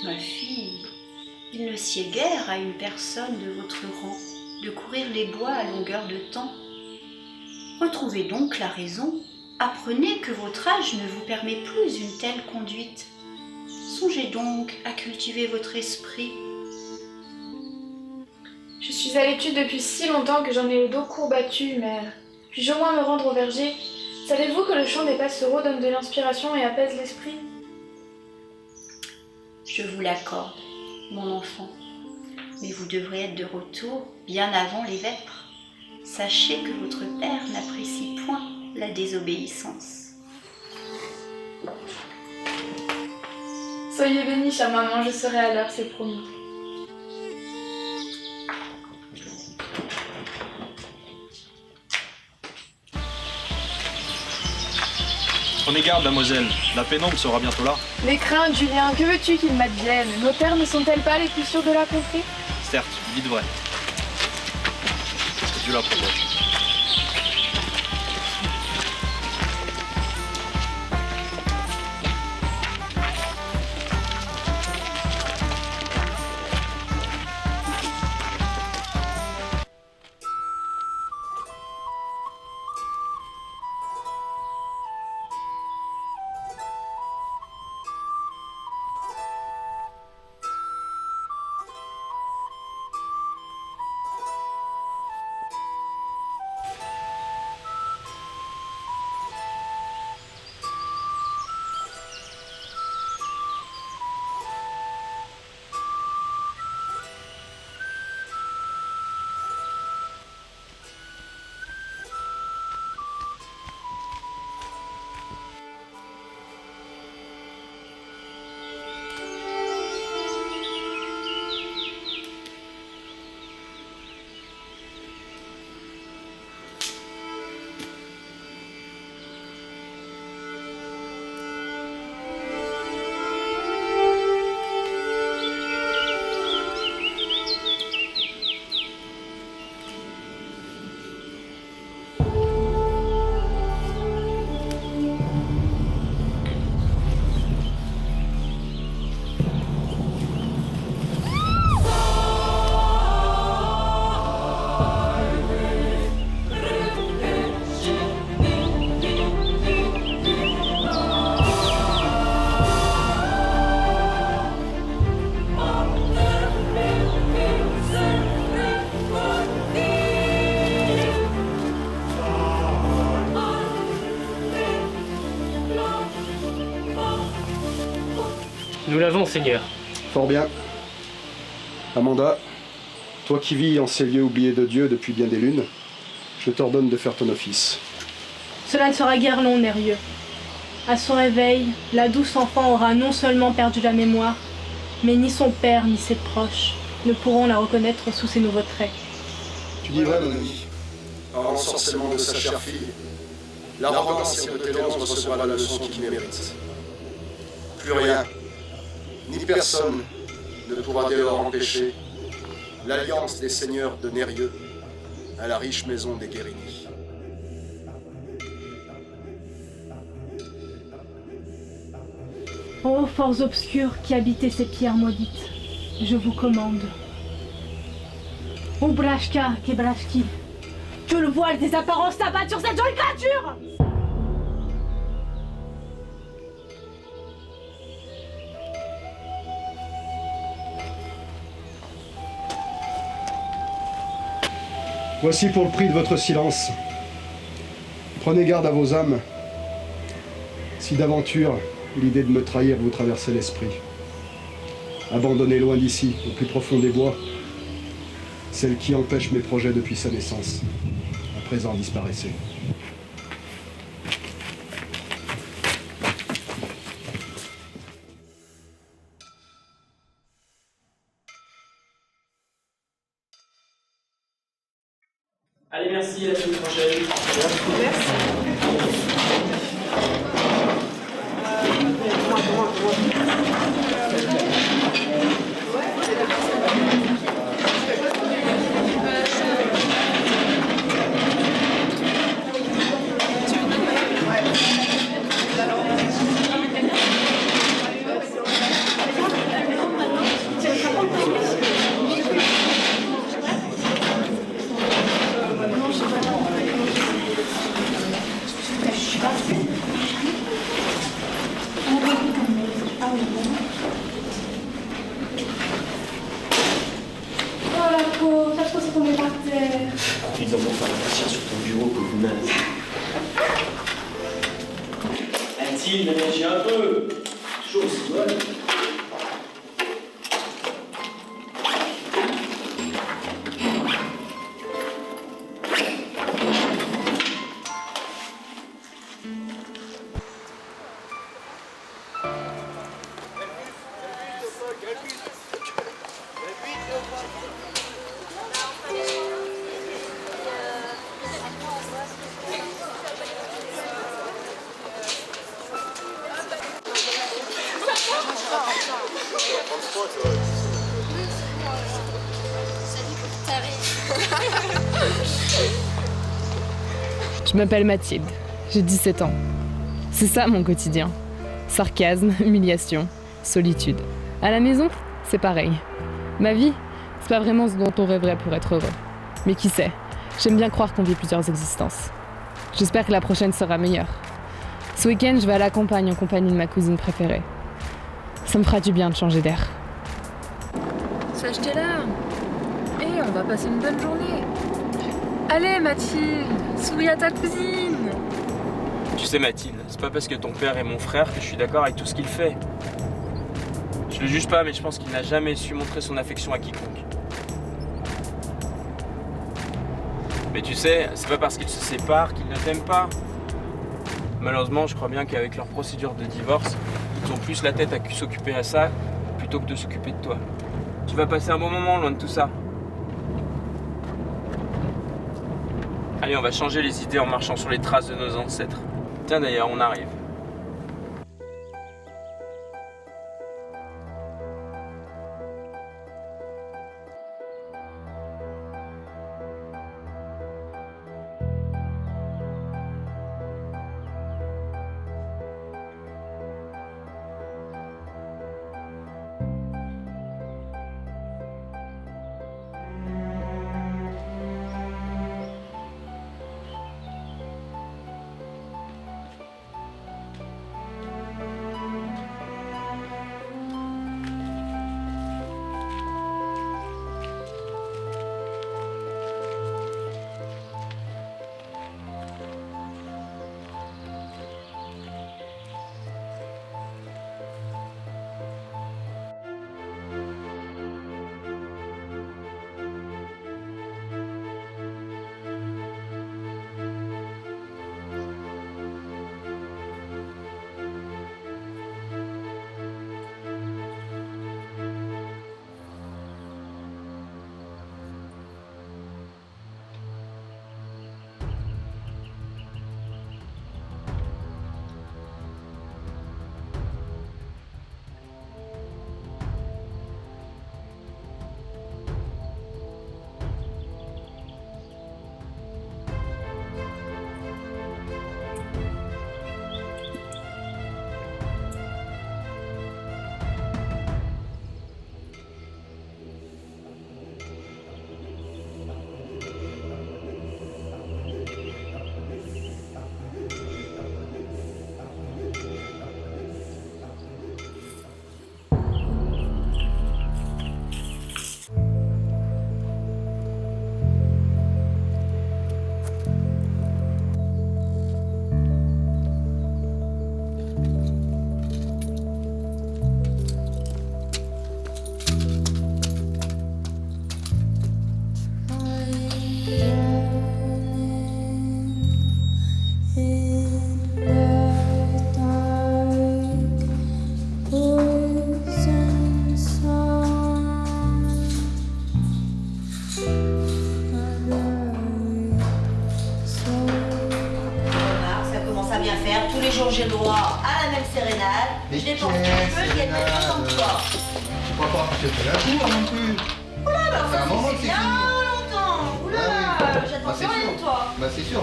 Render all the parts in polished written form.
Ma fille, il ne sied guère à une personne de votre rang de courir les bois à longueur de temps. Retrouvez donc la raison, apprenez que votre âge ne vous permet plus une telle conduite. Songez donc à cultiver votre esprit. Je suis à l'étude depuis si longtemps que j'en ai le dos courbattu, mère. Puis-je au moins me rendre au verger? Savez-vous que le chant des passereaux donne de l'inspiration et apaise l'esprit? Je vous l'accorde, mon enfant, mais vous devrez être de retour bien avant les vêpres. Sachez que votre père n'apprécie point la désobéissance. Soyez bénie, chère maman, je serai à l'heure, c'est promis. Prenez garde, mademoiselle, la pénombre sera bientôt là. Les craintes, Julien, que veux-tu qu'ils m'adviennent? Nos terres ne sont-elles pas les plus sûres de la contrée? Certes, dites vrai. Est-ce que tu la protèges? Nous l'avons, Seigneur. Fort bien. Amanda, toi qui vis en ces lieux oubliés de Dieu depuis bien des lunes, je t'ordonne de faire ton office. Cela ne sera guère long, Nérieux. À son réveil, la douce enfant aura non seulement perdu la mémoire, mais ni son père ni ses proches ne pourront la reconnaître sous ses nouveaux traits. Tu dis vrai, mon ami. Par l'ensorcellement de sa chère fille, l'arrogance de Télance recevra la leçon qu'il mérite. Plus rien, ni personne ne pourra dès lors empêcher l'alliance des seigneurs de Nérieux à la riche maison des Guérini. Ô forces obscures qui habitez ces pierres maudites, je vous commande. Ô Brashka, Kebrashki, que le voile des apparences s'abatte sur cette jolie créature! Voici pour le prix de votre silence. Prenez garde à vos âmes. Si d'aventure l'idée de me trahir vous traversait l'esprit, abandonnez loin d'ici, au plus profond des bois, celle qui empêche mes projets depuis sa naissance. À présent, disparaissez. Allez, merci, à la semaine prochaine. suffisamment faire la poussière sur ton bureau, pauvre naze. Mathilde, ménagez un peu. Toujours aussi bonne. Je m'appelle Mathilde, j'ai 17 ans. C'est ça mon quotidien. Sarcasme, humiliation, solitude. À la maison, c'est pareil. Ma vie, c'est pas vraiment ce dont on rêverait pour être heureux. Mais qui sait, j'aime bien croire qu'on vit plusieurs existences. J'espère que la prochaine sera meilleure. Ce week-end, je vais à la campagne en compagnie de ma cousine préférée. Ça me fera du bien de changer d'air. Sache-t'es là. Et on va passer une bonne journée. Allez Mathilde, souris à ta cousine. Tu sais Mathilde, c'est pas parce que ton père est mon frère que je suis d'accord avec tout ce qu'il fait. Je le juge pas, mais je pense qu'il n'a jamais su montrer son affection à quiconque. Mais tu sais, c'est pas parce qu'ils se séparent qu'ils ne t'aiment pas. Malheureusement, je crois bien qu'avec leur procédure de divorce, ils ont plus la tête à s'occuper à ça plutôt que de s'occuper de toi. Tu vas passer un bon moment loin de tout ça. Allez, on va changer les idées en marchant sur les traces de nos ancêtres. Tiens d'ailleurs, on arrive. J'ai le droit à la même sérénade. Je dépense ce que je veux, je gagne même autant que toi. Tu crois pas que je te fais la cour non plus. Oula, bah C'est un moment ça que fait c'est bien fini. longtemps. Oula, j'attends plus rien de toi. Bah c'est sûr,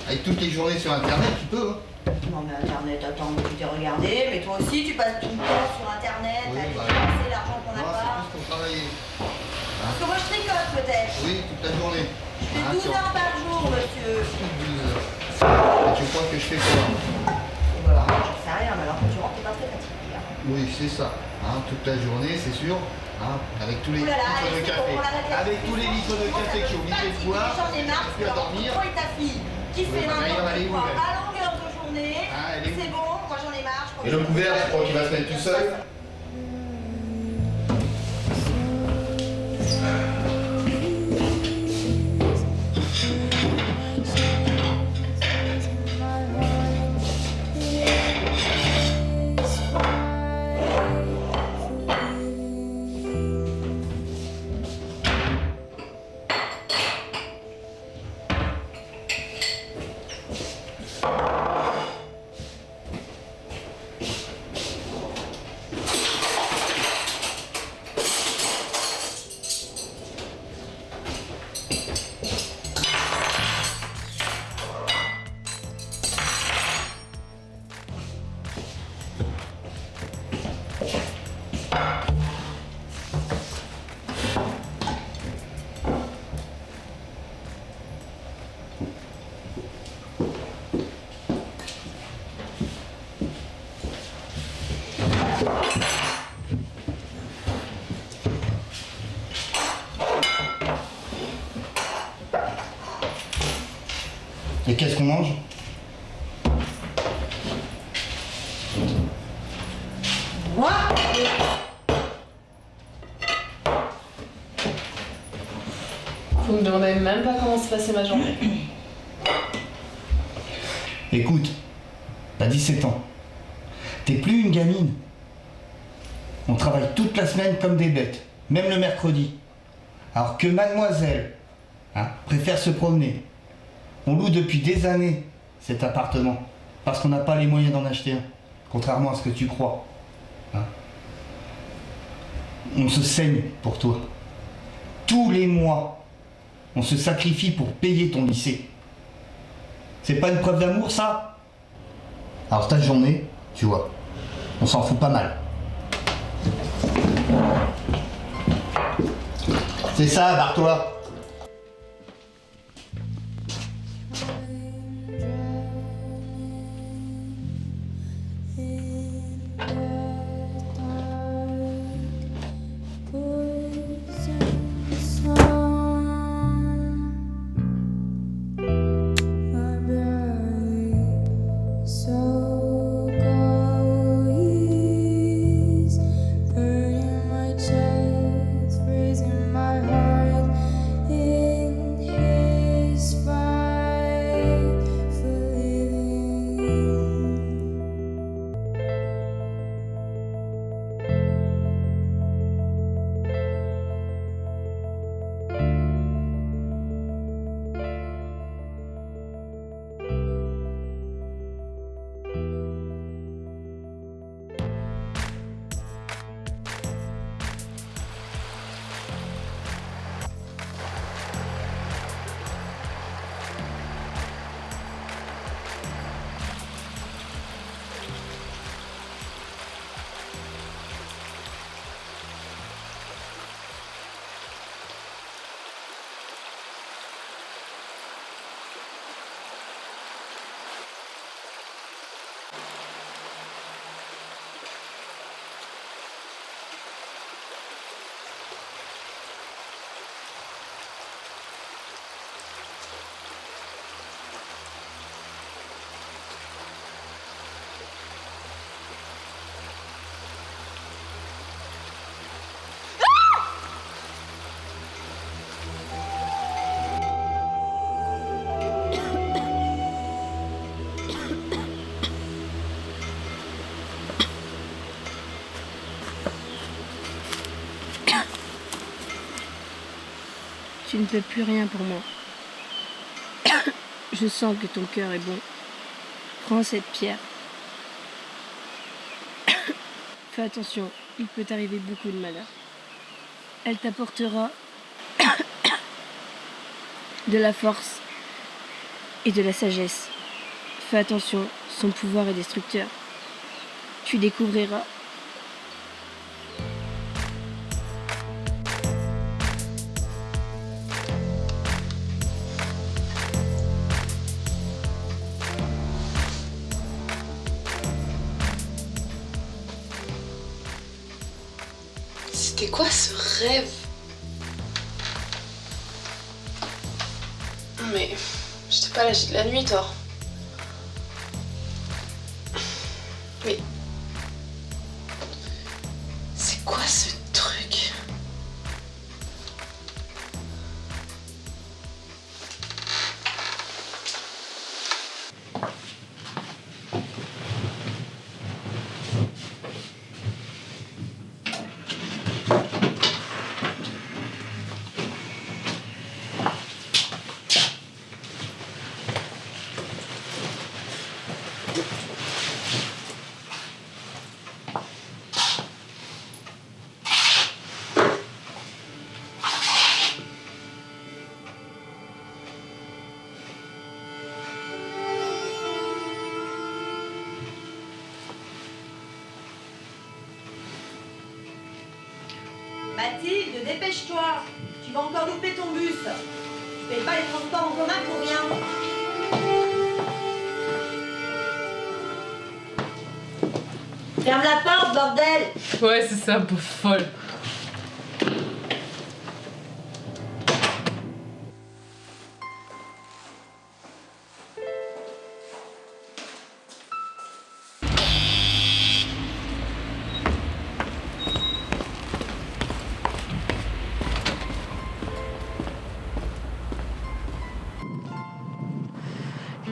avec toutes les journées sur internet, tu peux. Hein. Non mais internet, attends, tu t'es regardé, mais toi aussi tu passes tout le temps sur internet, Oui, à aller bah, dépenser l'argent qu'on n'a Non, pas. c'est plus pour travailler. Parce que moi je tricote peut-être. Oui, toute la journée. Je fais 12 heures par jour, monsieur. 12 heures. Et tu crois que je fais quoi? Voilà, j'en sais rien, mais alors quand tu rentres, t'es pas très fatigué. Oui, c'est ça. Hein, toute la journée, c'est sûr. Hein, avec tous les Oh là là, litres de allez, c'est café. bon, on arrête la Avec tous les litres de café que j'ai obligé de boire, J'en ai marre, plus à dormir. toi et ta fille qui Oui, fait bah, d'ailleurs, elle est n'importe où, quoi elle à longueur de journée. Ah, elle est où C'est bon, moi j'en ai marre. Et le couvert, je crois qu'il va se mettre tout seul. Et qu'est-ce qu'on mange? Moi Vous me demandez même pas comment se passait ma journée. Écoute, t'as 17 ans. T'es plus une gamine. On travaille toute la semaine comme des bêtes, même le mercredi. Alors que mademoiselle préfère se promener. On loue depuis des années cet appartement, parce qu'on n'a pas les moyens d'en acheter un, contrairement à ce que tu crois. On se saigne pour toi. Tous les mois, on se sacrifie pour payer ton lycée. C'est pas une preuve d'amour, ça? Alors ta journée, tu vois, on s'en fout pas mal. C'est ça, barre-toi. Tu ne peux plus rien pour moi. Je sens que ton cœur est bon. Prends cette pierre. Fais attention, il peut t'arriver beaucoup de malheur. Elle t'apportera de la force et de la sagesse. Fais attention, son pouvoir est destructeur. Tu découvriras. C'était quoi ce rêve? Mais j'étais pas lâchée de la nuit, toi. Mais c'est quoi ce truc? Mathilde, dépêche-toi. Tu vas encore louper ton bus. Tu payes pas les transports en commun pour rien. Ferme la porte, bordel. Ouais, c'est ça, pauvre folle.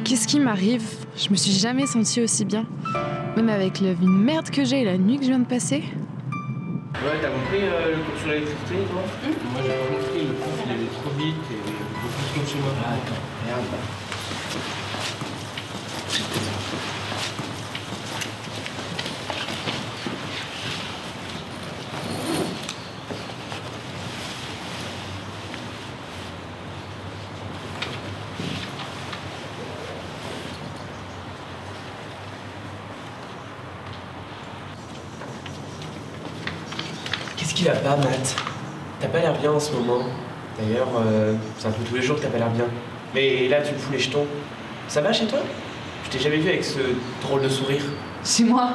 Qu'est-ce qui m'arrive? Je me suis jamais sentie aussi bien. Même avec la vie de merde que j'ai et la nuit que je viens de passer. Ouais, t'as compris le cours sur l'électricité, toi? Moi, j'ai pas compris. Le prof, il allait trop vite et beaucoup plus comme chez moi. Ah, attends, merde. Qu'est-ce qu'il a pas, Matt? T'as pas l'air bien en ce moment. D'ailleurs, c'est un peu tous les jours que t'as pas l'air bien. Mais là, tu me fous les jetons. Ça va chez toi? Je t'ai jamais vu avec ce drôle de sourire. Chez moi,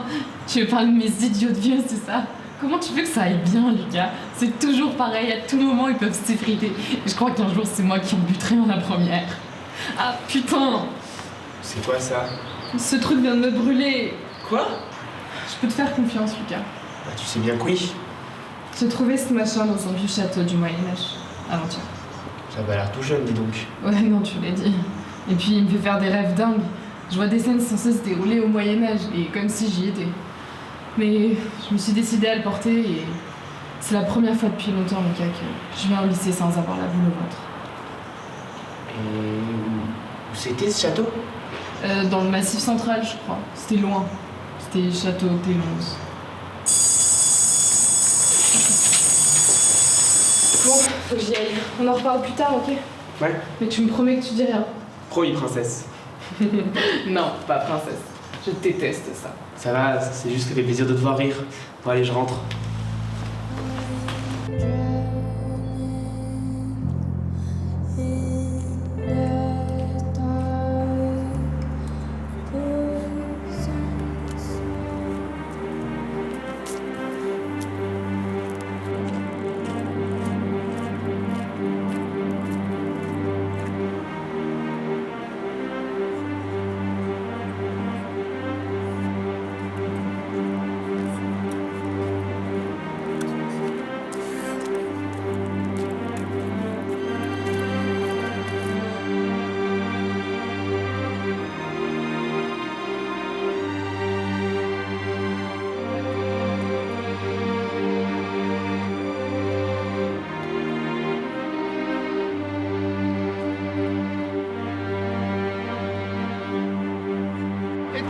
tu veux parler de mes idiots de vieux, c'est ça? Comment tu veux que ça aille bien, Lucas? C'est toujours pareil, à tout moment ils peuvent s'effriter. Et je crois qu'un jour c'est moi qui en buterai en la première. Ah putain! C'est quoi ça? Ce truc vient de me brûler. Quoi? Je peux te faire confiance, Lucas. Bah, tu sais bien que oui. J'ai trouvé ce machin dans un vieux château du Moyen-Âge, avant-hier. Ça va l'air tout jeune, dis donc. Ouais, non, tu l'as dit. Et puis il me fait faire des rêves dingues. Je vois des scènes censées se dérouler au Moyen-Âge, et comme si j'y étais. Mais je me suis décidée à le porter, et c'est la première fois depuis longtemps, Lucas, que je viens au lycée sans avoir la boule au ventre. Et où c'était ce château? Dans le Massif central, je crois. C'était loin. C'était château T11. Bon, faut que j'y aille. On en reparle plus tard, ok? Ouais. Mais tu me promets que tu dis rien. Promis, princesse. Non, pas princesse. Je déteste ça. Ça va, c'est juste que ça fait plaisir de te voir rire. Bon, allez, je rentre.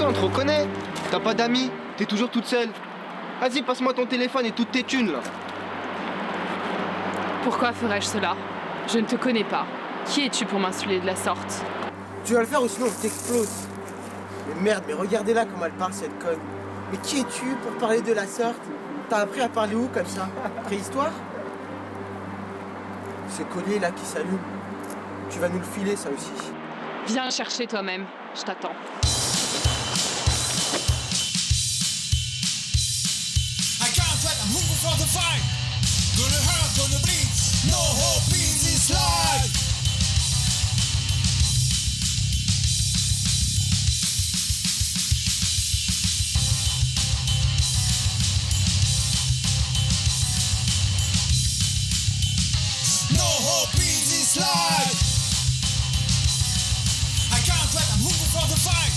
On te reconnaît. T'as pas d'amis, t'es toujours toute seule. Vas-y, passe-moi ton téléphone et toutes tes thunes là. Pourquoi ferais-je cela? Je ne te connais pas. Qui es-tu pour m'insulter de la sorte? Tu vas le faire ou sinon je t'explose. Mais merde, mais regardez-là comment elle parle cette conne. Mais qui es-tu pour parler de la sorte? T'as appris à parler où comme ça? Préhistoire? Ce collier là qui s'allume. Tu vas nous le filer ça aussi. Viens le chercher toi-même. Je t'attends. I can't let them hungry for the fight. Gonna hurt, gonna bleed, no hope in this life. No hope in this life. I can't wait, I'm hungry for the fight.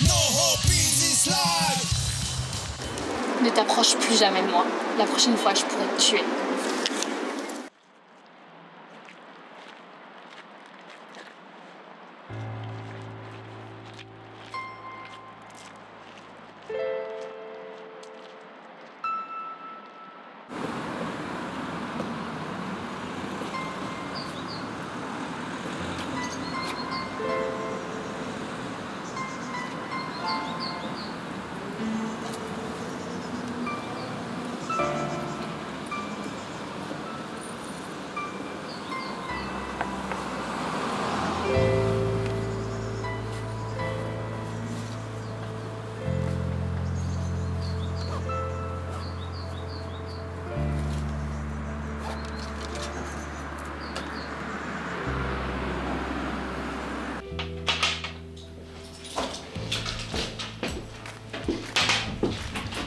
No hope in this life. Ne t'approche plus jamais de moi. La prochaine fois, je pourrais te tuer.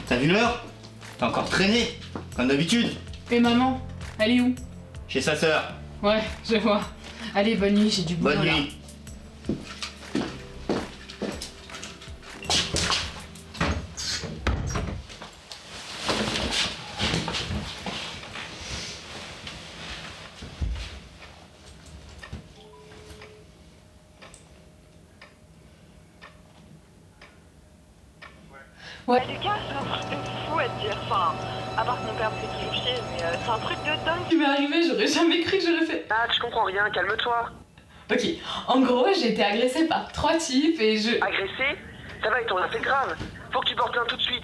T'as vu l'heure? T'as encore traîné, comme d'habitude. Et maman, elle est où? Chez sa sœur. Ouais, je vois. Allez, bonne nuit, j'ai du boulot. Bonne là. nuit. Ouais. Lucas, c'est un truc de fou à te dire. Enfin, à part que mon père me fait toujours chier, mais c'est un truc de dingue. Ce qui m'est arrivé, j'aurais jamais cru que je le fais. Ah, tu comprends rien, calme-toi. Ok, en gros, j'ai été agressée par 3 types et je... Agressé? Ça va, ils t'ont rien fait de grave. Faut que tu portes plainte tout de suite.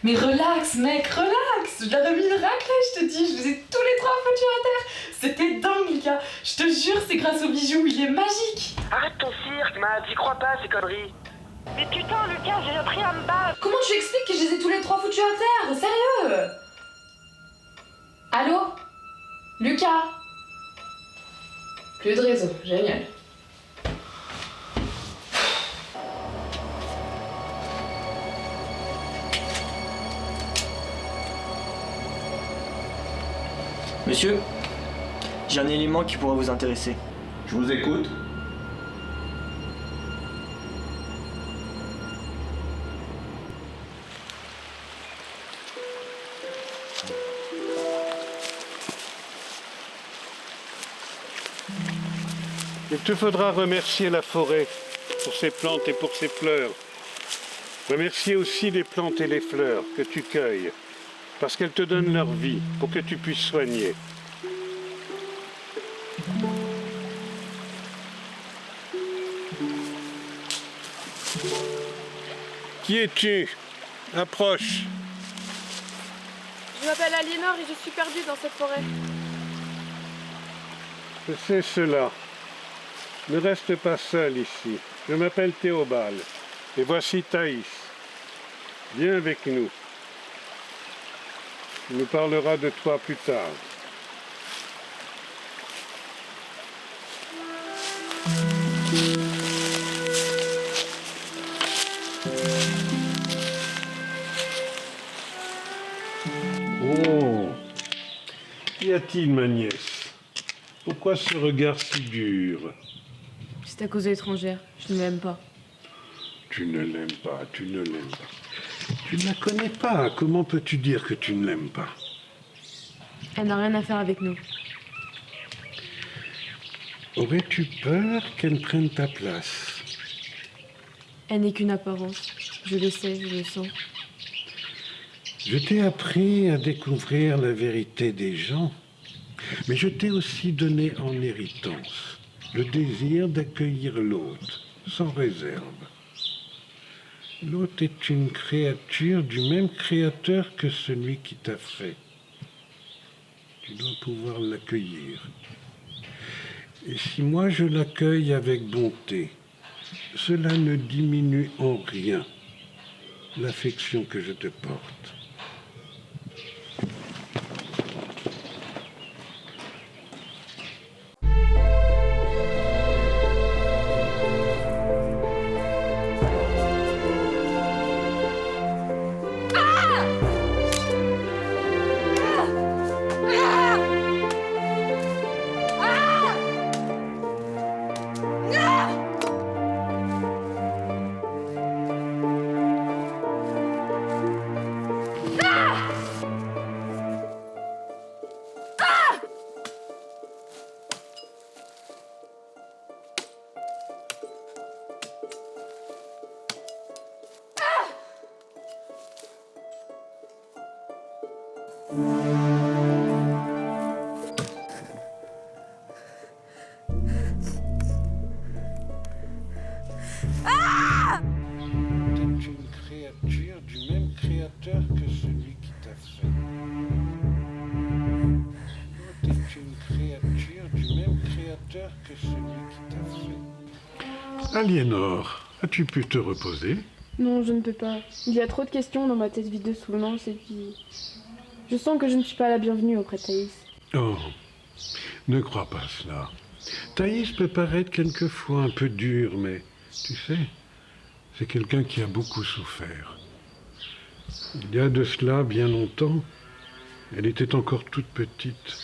Mais relax, mec, relax. Je leur ai mis une raclée, je te dis. Je faisais tous les 3 foutures à terre. C'était dingue, Lucas. Je te jure, c'est grâce au bijou, il est magique. Arrête ton cirque, Matt, j'y crois pas, ces conneries. Mais putain, Lucas, j'ai appris à me battre. Comment tu expliques que je les ai tous les 3 foutus à terre? Sérieux? Allô? Lucas? Plus de réseau, génial. Monsieur, j'ai un élément qui pourrait vous intéresser. Je vous écoute. Il te faudra remercier la forêt pour ses plantes et pour ses fleurs. Remercier aussi les plantes et les fleurs que tu cueilles, parce qu'elles te donnent leur vie pour que tu puisses soigner. Qui es-tu? Approche. Je m'appelle Aliénor et je suis perdue dans cette forêt. Je sais cela. Ne reste pas seul ici. Je m'appelle Théobald. Et voici Thaïs. Viens avec nous. Tu nous parleras de toi plus tard. Oh! Qu'y a-t-il, ma nièce? Pourquoi ce regard si dur? C'est à cause de l'étrangère. Je ne l'aime pas. Tu ne l'aimes pas, tu ne l'aimes pas. Tu ne la connais pas. Comment peux-tu dire que tu ne l'aimes pas? Elle n'a rien à faire avec nous. Aurais-tu peur qu'elle prenne ta place? Elle n'est qu'une apparence. Je le sais, je le sens. Je t'ai appris à découvrir la vérité des gens, mais je t'ai aussi donné en héritance le désir d'accueillir l'autre, sans réserve. L'autre est une créature du même créateur que celui qui t'a fait. tu dois pouvoir l'accueillir. Et si moi je l'accueille avec bonté, cela ne diminue en rien l'affection que je te porte. T'es une créature du même créateur que celui qui t'a fait. T'es une créature du même créateur que celui qui t'a fait. Aliénor, as-tu pu te reposer? Non, je ne peux pas. Il y a trop de questions dans ma tête vide de souvenance et puis... Je sens que je ne suis pas la bienvenue auprès de Thaïs. Oh, ne crois pas cela. Thaïs peut paraître quelquefois un peu dure, mais tu sais, c'est quelqu'un qui a beaucoup souffert. Il y a de cela bien longtemps, elle était encore toute petite.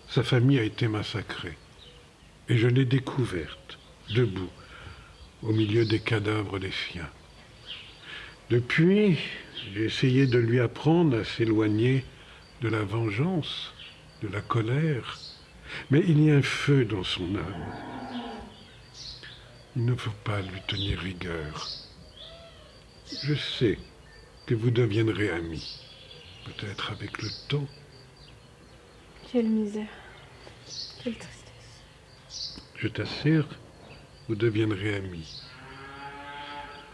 Sa famille a été massacrée. Et je l'ai découverte, debout, au milieu des cadavres des siens. Depuis, j'ai essayé de lui apprendre à s'éloigner de la vengeance, de la colère, mais il y a un feu dans son âme. Il ne faut pas lui tenir rigueur. Je sais que vous deviendrez amis, peut-être avec le temps. Quelle misère, quelle tristesse. Je t'assure, vous deviendrez amis.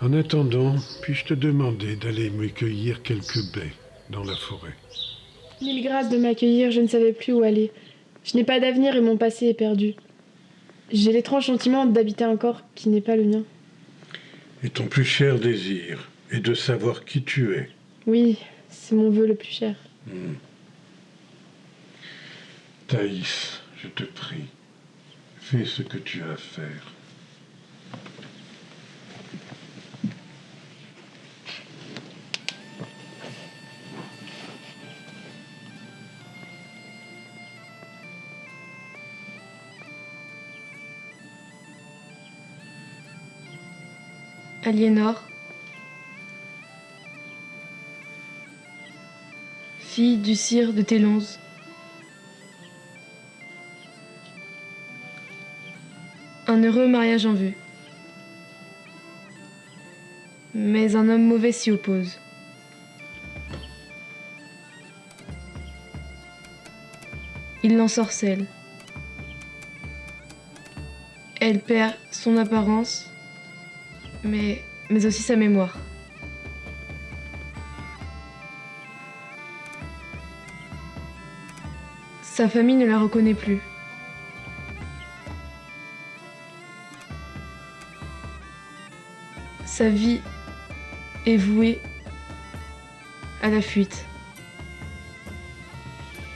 En attendant, puis-je te demander d'aller me cueillir quelques baies dans la forêt? Mille grâces de m'accueillir, je ne savais plus où aller. Je n'ai pas d'avenir et mon passé est perdu. J'ai l'étrange sentiment d'habiter un corps qui n'est pas le mien. Et ton plus cher désir est de savoir qui tu es. Oui, c'est mon vœu le plus cher. Thaïs, je te prie, fais ce que tu as à faire. Aliénor, fille du sire de Télonze. Un heureux mariage en vue. Mais un homme mauvais s'y oppose. Il l'ensorcelle. Elle perd son apparence, mais aussi sa mémoire. Sa famille ne la reconnaît plus. Sa vie est vouée à la fuite.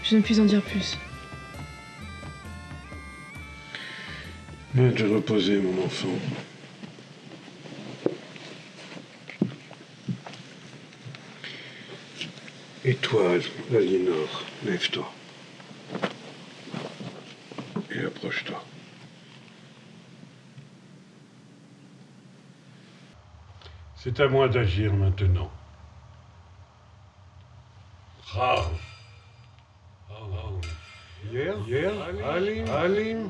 Je ne puis en dire plus. Viens te reposer, mon enfant. Et toi, Aliénor, lève-toi. Et approche-toi. C'est à moi d'agir maintenant. Alim.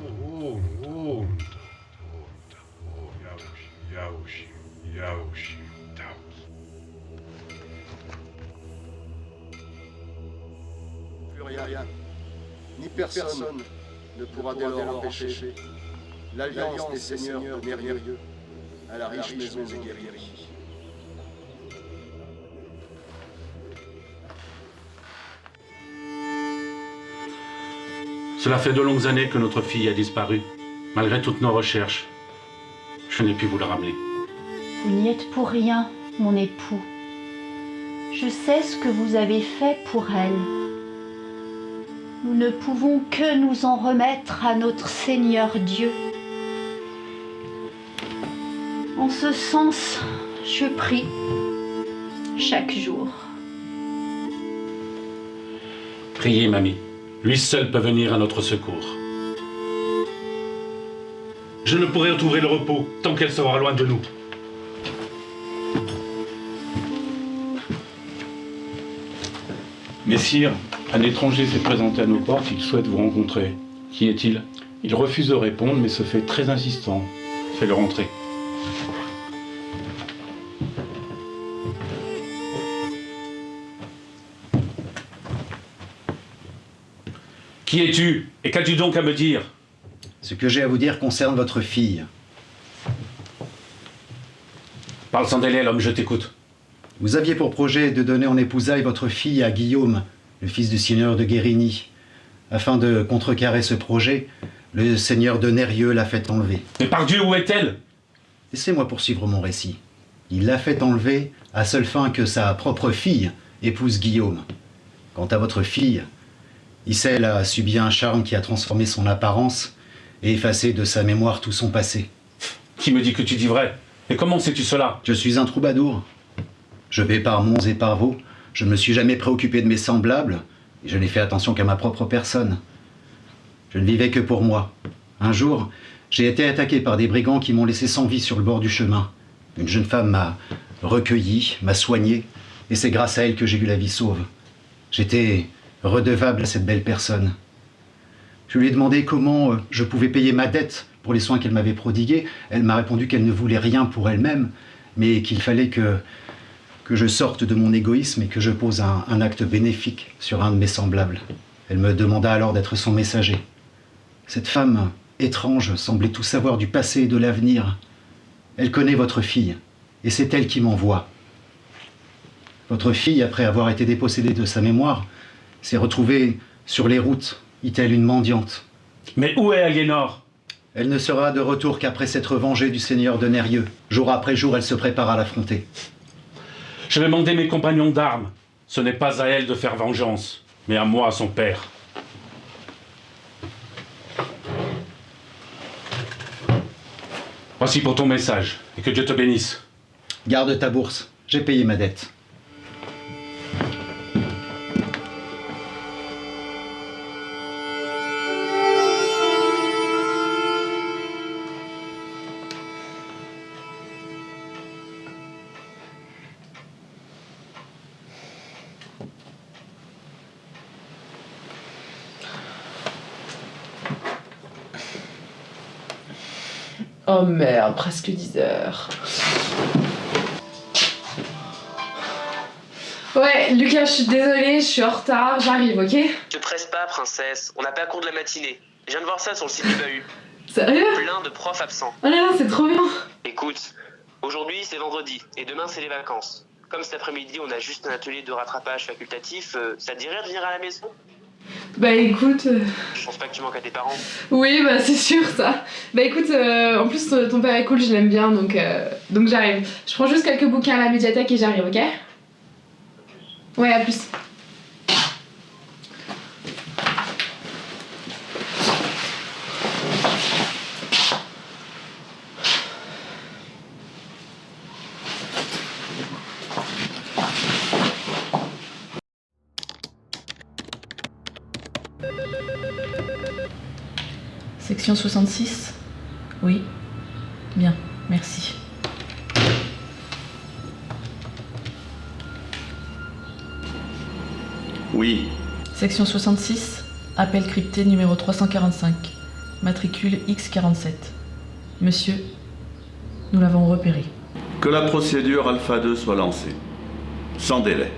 Plus rien, ni personne ne pourra dès lors empêcher l'alliance des seigneurs de Nérieux à la riche maison des guerriers. Cela fait de longues années que notre fille a disparu. Malgré toutes nos recherches, je n'ai pu vous la ramener. Vous n'y êtes pour rien, mon époux. Je sais ce que vous avez fait pour elle. Nous ne pouvons que nous en remettre à notre Seigneur Dieu. En ce sens, je prie chaque jour. Priez, mamie. Lui seul peut venir à notre secours. Je ne pourrai retrouver le repos tant qu'elle sera loin de nous. Messire, un étranger s'est présenté à nos portes, il souhaite vous rencontrer. Qui est-il? Il refuse de répondre, mais se fait très insistant. Fais-le rentrer. Qui es-tu? Et qu'as-tu donc à me dire? Ce que j'ai à vous dire concerne votre fille. Parle sans délai, l'homme, je t'écoute. Vous aviez pour projet de donner en épousailles votre fille à Guillaume, le fils du seigneur de Guérigny. Afin de contrecarrer ce projet, le seigneur de Nérieux l'a fait enlever. Mais par Dieu, où est-elle? Laissez-moi poursuivre mon récit. Il l'a fait enlever à seule fin que sa propre fille épouse Guillaume. Quant à votre fille, Issel a subi un charme qui a transformé son apparence et effacé de sa mémoire tout son passé. Qui me dit que tu dis vrai? Et comment sais-tu cela? Je suis un troubadour. Je vais par monts et par vaux. Je ne me suis jamais préoccupé de mes semblables et je n'ai fait attention qu'à ma propre personne. Je ne vivais que pour moi. Un jour, j'ai été attaqué par des brigands qui m'ont laissé sans vie sur le bord du chemin. Une jeune femme m'a recueilli, m'a soigné, et c'est grâce à elle que j'ai eu la vie sauve. J'étais redevable à cette belle personne. Je lui ai demandé comment je pouvais payer ma dette pour les soins qu'elle m'avait prodigués. Elle m'a répondu qu'elle ne voulait rien pour elle-même, mais qu'il fallait que je sorte de mon égoïsme et que je pose un acte bénéfique sur un de mes semblables. Elle me demanda alors d'être son messager. Cette femme étrange semblait tout savoir du passé et de l'avenir. Elle connaît votre fille, et c'est elle qui m'envoie. Votre fille, après avoir été dépossédée de sa mémoire, s'est retrouvée sur les routes, telle une mendiante. Mais où est Aliénor? Elle ne sera de retour qu'après s'être vengée du seigneur de Nérieux. Jour après jour, elle se prépare à l'affronter. Je vais demander mes compagnons d'armes. Ce n'est pas à elle de faire vengeance, mais à moi, son père. Voici pour ton message, et que Dieu te bénisse. Garde ta bourse, j'ai payé ma dette. Oh merde, presque 10 heures. Ouais, Lucas, je suis désolée, je suis en retard, j'arrive, ok? Te presse pas, princesse, on n'a pas cours de la matinée. Je viens de voir ça sur le site du bahut. Sérieux? Plein de profs absents. Oh là là, c'est trop bien. Écoute, aujourd'hui c'est vendredi, et demain c'est les vacances. Comme cet après-midi on a juste un atelier de rattrapage facultatif, ça te dirait de venir à la maison? Bah écoute... Je pense pas que tu manques à tes parents. Oui, bah c'est sûr ça. Bah écoute, en plus ton père est cool, je l'aime bien, donc j'arrive. Je prends juste quelques bouquins à la médiathèque et j'arrive, ok? Ouais, à plus. Section 66? Oui. Bien, merci. Oui. Section 66, appel crypté numéro 345, matricule X47. Monsieur, nous l'avons repéré. Que la procédure Alpha 2 soit lancée. Sans délai.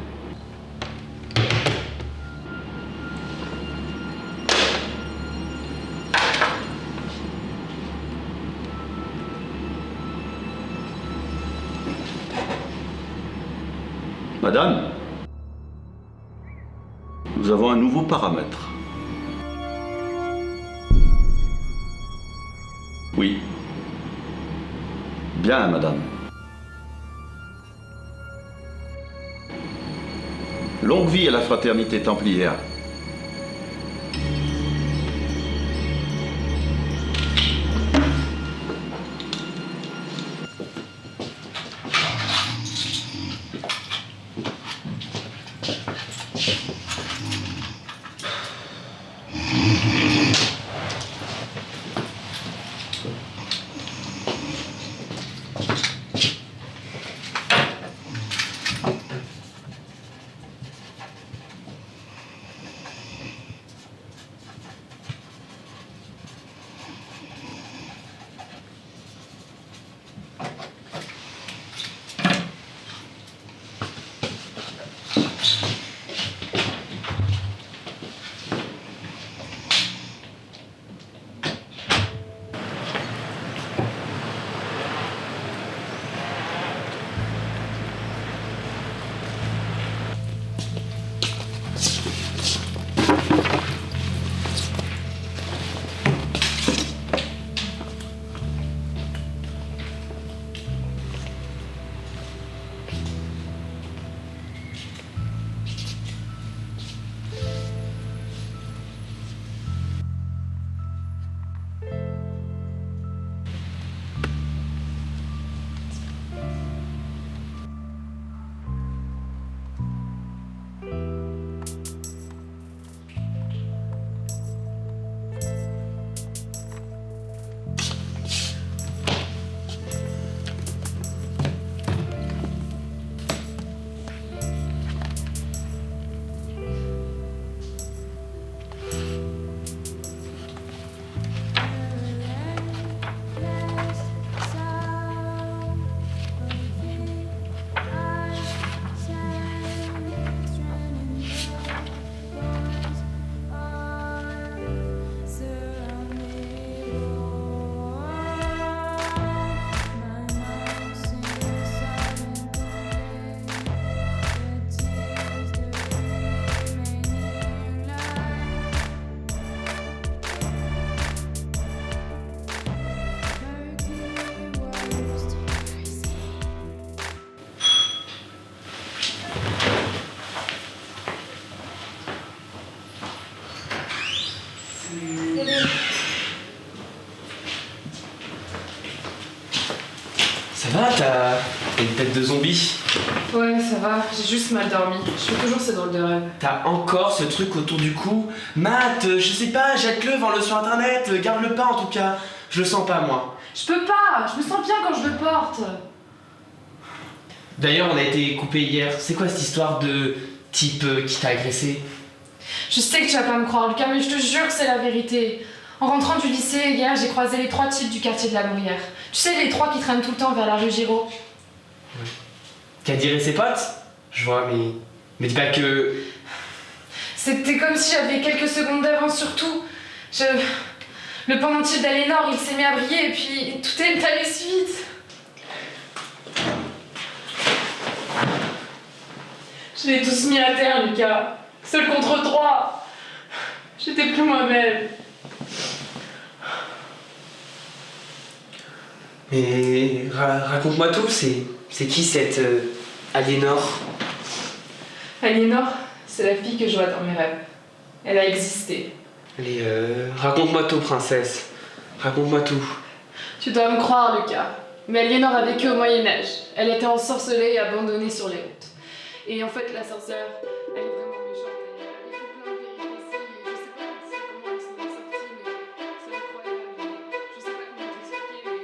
Madame, nous avons un nouveau paramètre. Oui. Bien, madame. Longue vie à la fraternité templière. Ça va, t'as une tête de zombie? Ouais, ça va, j'ai juste mal dormi. Je fais toujours ces drôles de rêves. T'as encore ce truc autour du cou? Matt, je sais pas, jette-le, vends-le sur internet, garde-le pas en tout cas. Je le sens pas moi. Je peux pas, je me sens bien quand je le porte. D'ailleurs, on a été coupé hier. C'est quoi cette histoire de type qui t'a agressé? Je sais que tu vas pas me croire, Lucas, mais je te jure que c'est la vérité. En rentrant du lycée, hier, j'ai croisé les 3 types du quartier de la Bruyère. Tu sais, les 3 qui traînent tout le temps vers la rue Giraud. Ouais. Qu'a diré ses potes? Je vois, mais dis pas que... C'était comme si j'avais quelques secondes d'avance sur tout. Le pendentif d'Aliénor, il s'est mis à briller et puis tout est allé si vite. Je les ai tous mis à terre, Lucas. Seul contre 3. J'étais plus moi-même. Mais raconte-moi tout, c'est qui cette Aliénor? Aliénor, c'est la fille que je vois dans mes rêves. Elle a existé. Allez, raconte-moi tout, princesse. Raconte-moi tout. Tu dois me croire, Lucas. Mais Aliénor a vécu au Moyen-Âge. Elle était ensorcelée et abandonnée sur les routes. Et en fait, la sorcière, elle est vraiment méchante. Elle fait plein de péripéties. Je sais pas comment elle s'en est sortie, mais c'est incroyable. Je sais pas comment t'expliquer,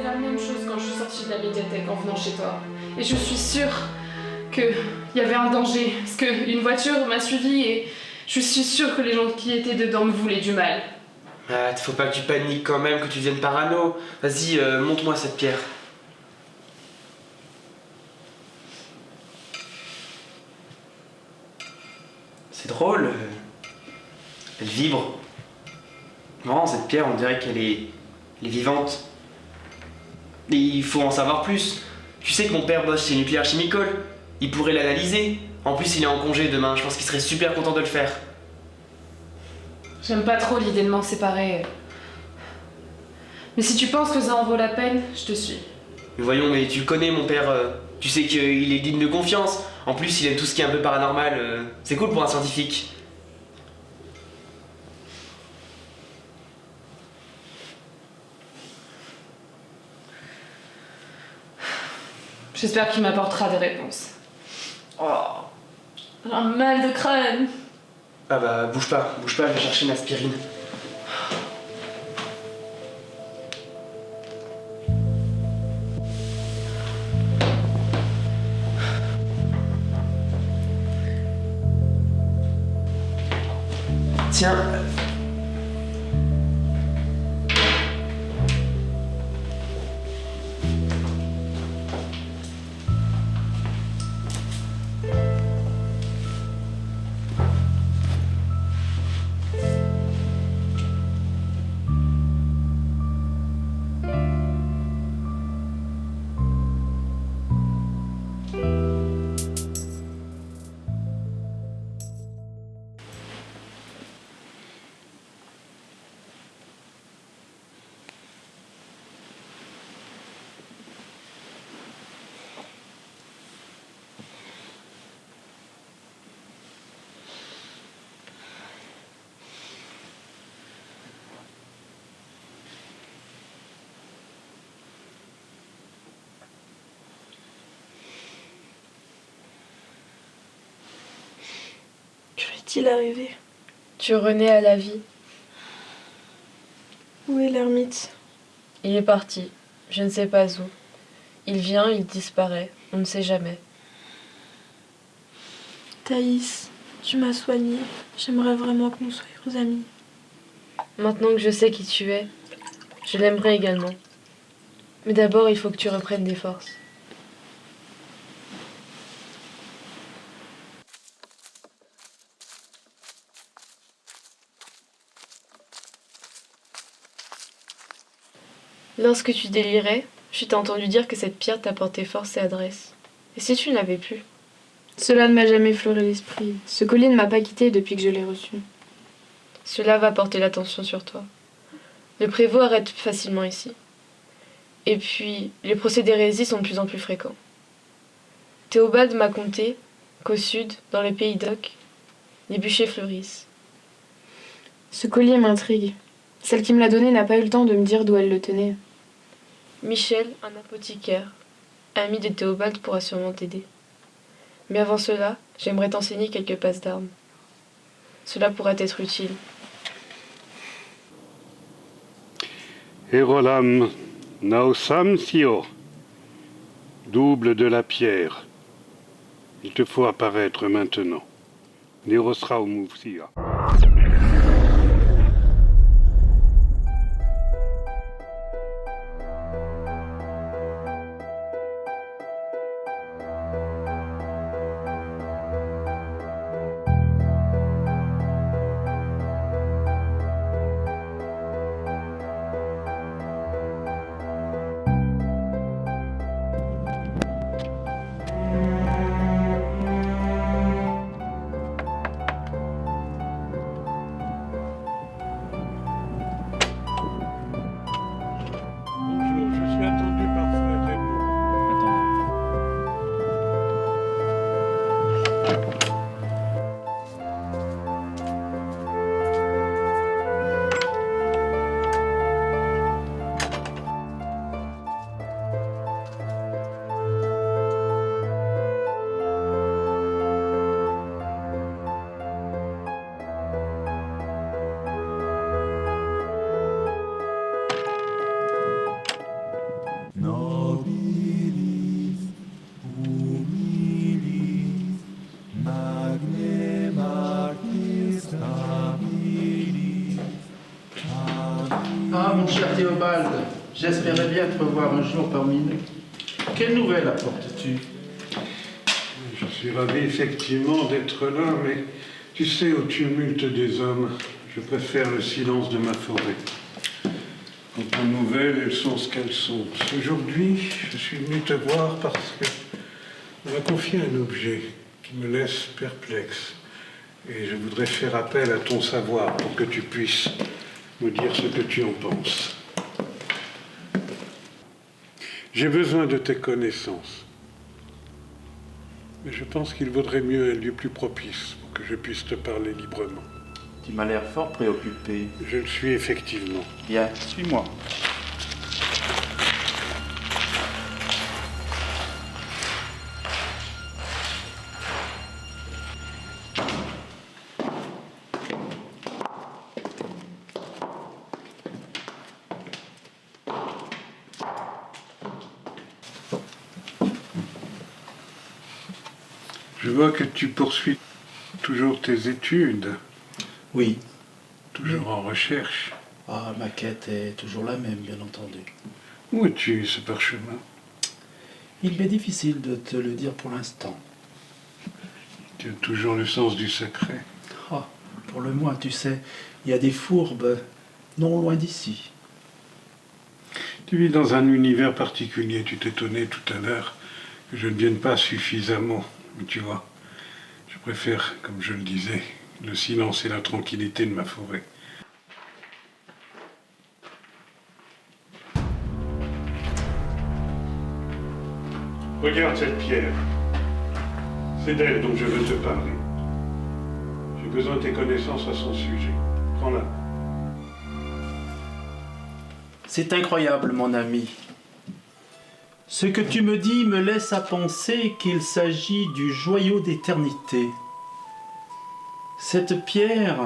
la même chose quand je suis sortie de la médiathèque en venant chez toi. Et je suis sûre qu'il y avait un danger, parce qu'une voiture m'a suivie et je suis sûre que les gens qui étaient dedans me voulaient du mal. Ah, faut pas que tu paniques quand même, que tu deviennes parano. Vas-y, montre-moi cette pierre. C'est drôle. Elle vibre. Vraiment, cette pierre, on dirait qu'elle est vivante. Et il faut en savoir plus. Tu sais que mon père bosse chez Nuclear Chemical. Il pourrait l'analyser. En plus, il est en congé demain. Je pense qu'il serait super content de le faire. J'aime pas trop l'idée de m'en séparer. Mais si tu penses que ça en vaut la peine, je te suis. Mais voyons, mais tu connais mon père. Tu sais qu'il est digne de confiance. En plus, il aime tout ce qui est un peu paranormal. C'est cool pour un scientifique. J'espère qu'il m'apportera des réponses. Oh, j'ai un mal de crâne. Ah bah, bouge pas, je vais chercher une aspirine. Tiens. Que est-il arrivé? Tu renais à la vie. Où est l'ermite? Il est parti. Je ne sais pas où. Il vient, il disparaît. On ne sait jamais. Thaïs, tu m'as soignée. J'aimerais vraiment que nous soyons amis. Maintenant que je sais qui tu es, je l'aimerais également. Mais d'abord, il faut que tu reprennes des forces. Lorsque tu délirais, je t'ai entendu dire que cette pierre t'apportait force et adresse. Et si tu ne l'avais plus? Cela ne m'a jamais effleuré l'esprit. Ce collier ne m'a pas quitté depuis que je l'ai reçu. Cela va porter l'attention sur toi. Le prévôt arrête facilement ici. Et puis, les procès d'hérésie sont de plus en plus fréquents. Théobald m'a conté qu'au sud, dans le pays d'Oc, les bûchers fleurissent. Ce collier m'intrigue. Celle qui me l'a donné n'a pas eu le temps de me dire d'où elle le tenait. Michel, un apothicaire, ami de Théobald, pourra sûrement t'aider. Mais avant cela, j'aimerais t'enseigner quelques passes d'armes. Cela pourrait être utile. Erolam Naosam Sio, double de la pierre. Il te faut apparaître maintenant. Nerosra Moufsia. Ah, mon cher Théobald, j'espérais bien te revoir un jour parmi nous. Quelle nouvelle apportes-tu? Je suis ravi effectivement d'être là, mais tu sais, au tumulte des hommes, Je préfère le silence de ma forêt. Quant aux nouvelles, elles sont ce qu'elles sont. Aujourd'hui, je suis venu te voir parce que on m'a confié un objet qui me laisse perplexe. Et je voudrais faire appel à ton savoir pour que tu puisses me dire ce que tu en penses. J'ai besoin de tes connaissances. Mais je pense qu'il vaudrait mieux un lieu plus propice pour que je puisse te parler librement. Tu m'as l'air fort préoccupé. Je le suis effectivement. Viens, suis-moi. Je vois que tu poursuis toujours tes études. Oui. Toujours en recherche. Ah, ma quête est toujours la même, bien entendu. Où es-tu, ce parchemin? Il m'est difficile de te le dire pour l'instant. Tu as toujours le sens du secret. Ah, pour le moins, tu sais, il y a des fourbes non loin d'ici. Tu vis dans un univers particulier. Tu t'étonnais tout à l'heure que je ne vienne pas suffisamment. Mais tu vois, je préfère, comme je le disais, le silence et la tranquillité de ma forêt. Regarde cette pierre. C'est d'elle dont je veux te parler. J'ai besoin de tes connaissances à son sujet. Prends-la. C'est incroyable, mon ami. Ce que tu me dis me laisse à penser qu'il s'agit du joyau d'éternité. Cette pierre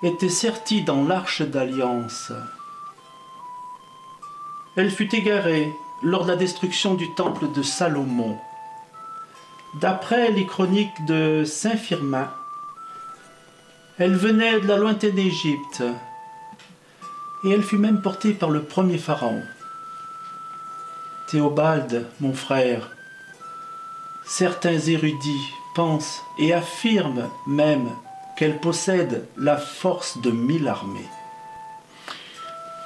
était sertie dans l'arche d'alliance. Elle fut égarée lors de la destruction du temple de Salomon. D'après les chroniques de Saint Firmin, elle venait de la lointaine Égypte et elle fut même portée par le premier pharaon. Théobald, mon frère, certains érudits pensent et affirment même qu'elle possède la force de 1000 armées.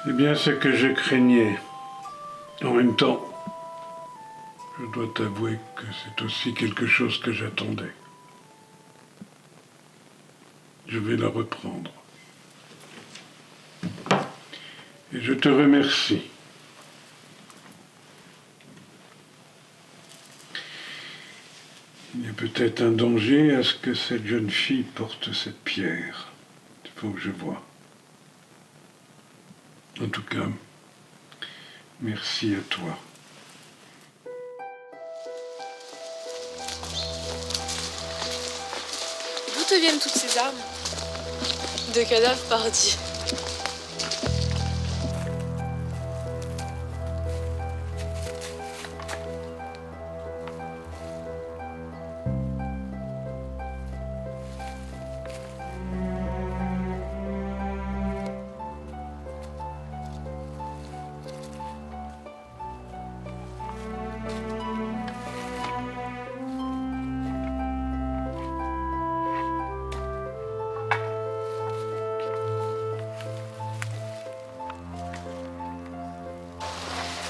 C'est bien ce que je craignais. En même temps, je dois t'avouer que c'est aussi quelque chose que j'attendais. Je vais la reprendre. Et je te remercie. Il y a peut-être un danger à ce que cette jeune fille porte cette pierre. Il faut que je voie. En tout cas, merci à toi. D'où te viennent toutes ces armes? De cadavres, pardi.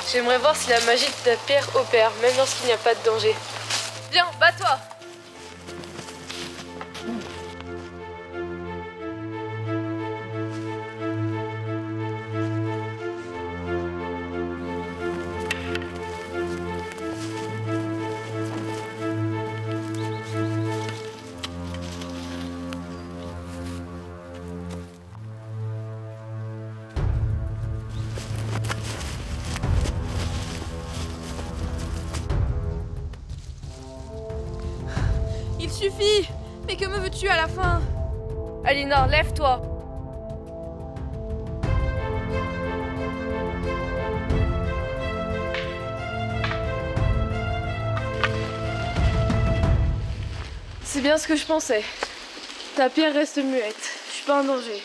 J'aimerais voir si la magie de ta pierre opère, même lorsqu'il n'y a pas de danger. Viens, bats-toi! Il suffit! Mais que me veux-tu à la fin? Alinor, lève-toi! C'est bien ce que je pensais. Ta pierre reste muette. Je suis pas en danger.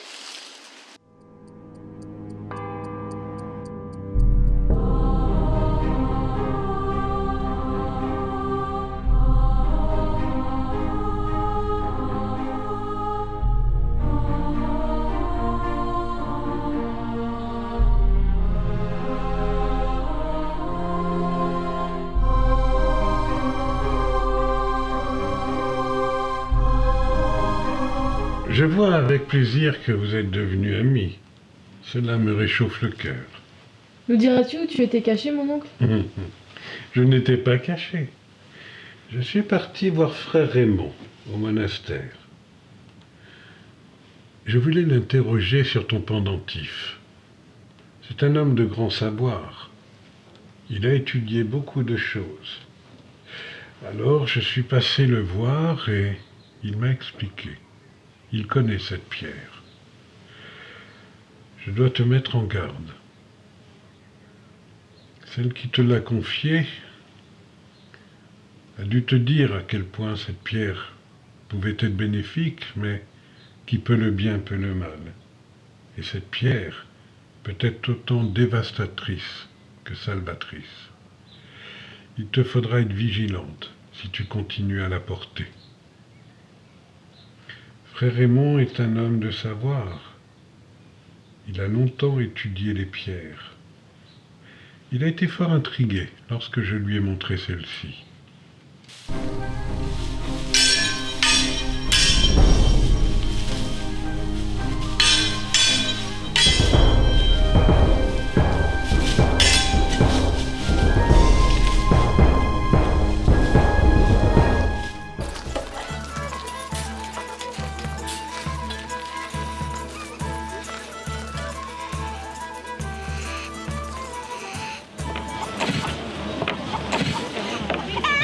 Je vois avec plaisir que vous êtes devenus amis. Cela me réchauffe le cœur. Nous diras-tu où tu étais caché, mon oncle? Je n'étais pas caché. Je suis parti voir frère Raymond au monastère. Je voulais l'interroger sur ton pendentif. C'est un homme de grand savoir. Il a étudié beaucoup de choses. Alors je suis passé le voir et il m'a expliqué. Il connaît cette pierre. Je dois te mettre en garde. Celle qui te l'a confiée a dû te dire à quel point cette pierre pouvait être bénéfique, mais qui peut le bien peut le mal. Et cette pierre peut être autant dévastatrice que salvatrice. Il te faudra être vigilante si tu continues à la porter. Frère Raymond est un homme de savoir. Il a longtemps étudié les pierres. Il a été fort intrigué lorsque je lui ai montré celle-ci.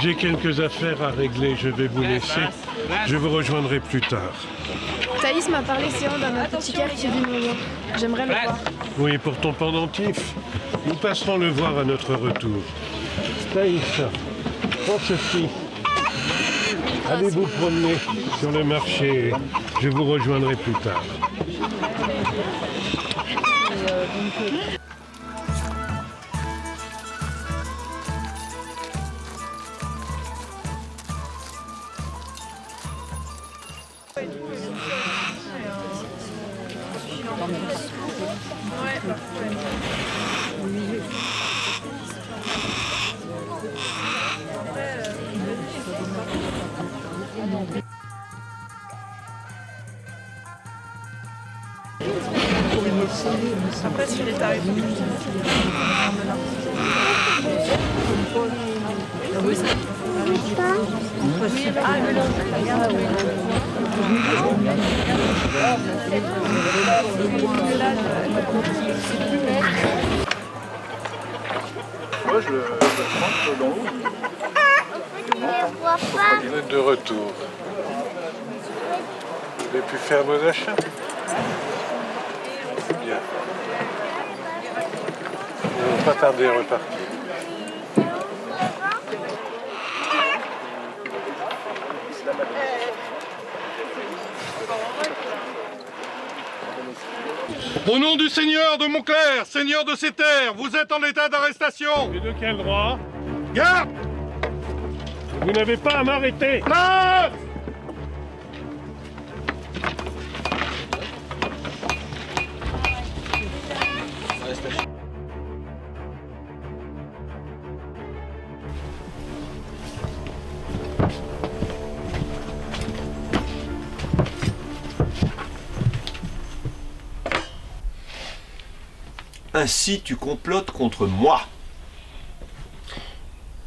J'ai quelques affaires à régler, je vais vous laisser. Je vous rejoindrai plus tard. Thaïs m'a parlé séant d'un apothicaire qui vit non loin. J'aimerais le voir. Oui, pour ton pendentif. Nous passerons le voir à notre retour. Thaïs, prends ceci. Allez vous promener sur le marché. Je vous rejoindrai plus tard. Après, sur les tarifs. Moi, je le prends dans l'eau. Vous êtes de retour. Vous avez pu faire vos achats? Bien. Nous n'allons pas tarder à repartir. Au nom du Seigneur de Montclair, Seigneur de ces terres, vous êtes en état d'arrestation. Et de quel droit? Garde! Vous n'avez pas à m'arrêter. Place! Ainsi tu complotes contre moi.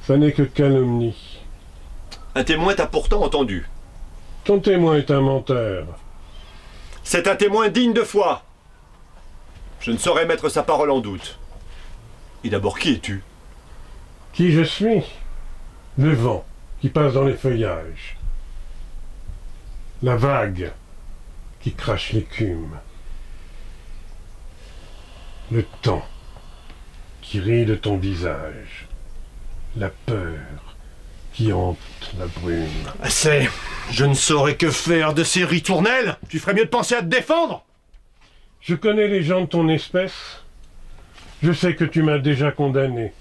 Ça n'est que calomnie. Un témoin t'a pourtant entendu. Ton témoin est un menteur. C'est un témoin digne de foi. Je ne saurais mettre sa parole en doute. Et d'abord, qui es-tu? Qui je suis? Le vent qui passe dans les feuillages. La vague qui crache l'écume. Le temps qui rit de ton visage. La peur qui hante la brume. Assez. Je ne saurais que faire de ces ritournelles. Tu ferais mieux de penser à te défendre. Je connais les gens de ton espèce. Je sais que tu m'as déjà condamné.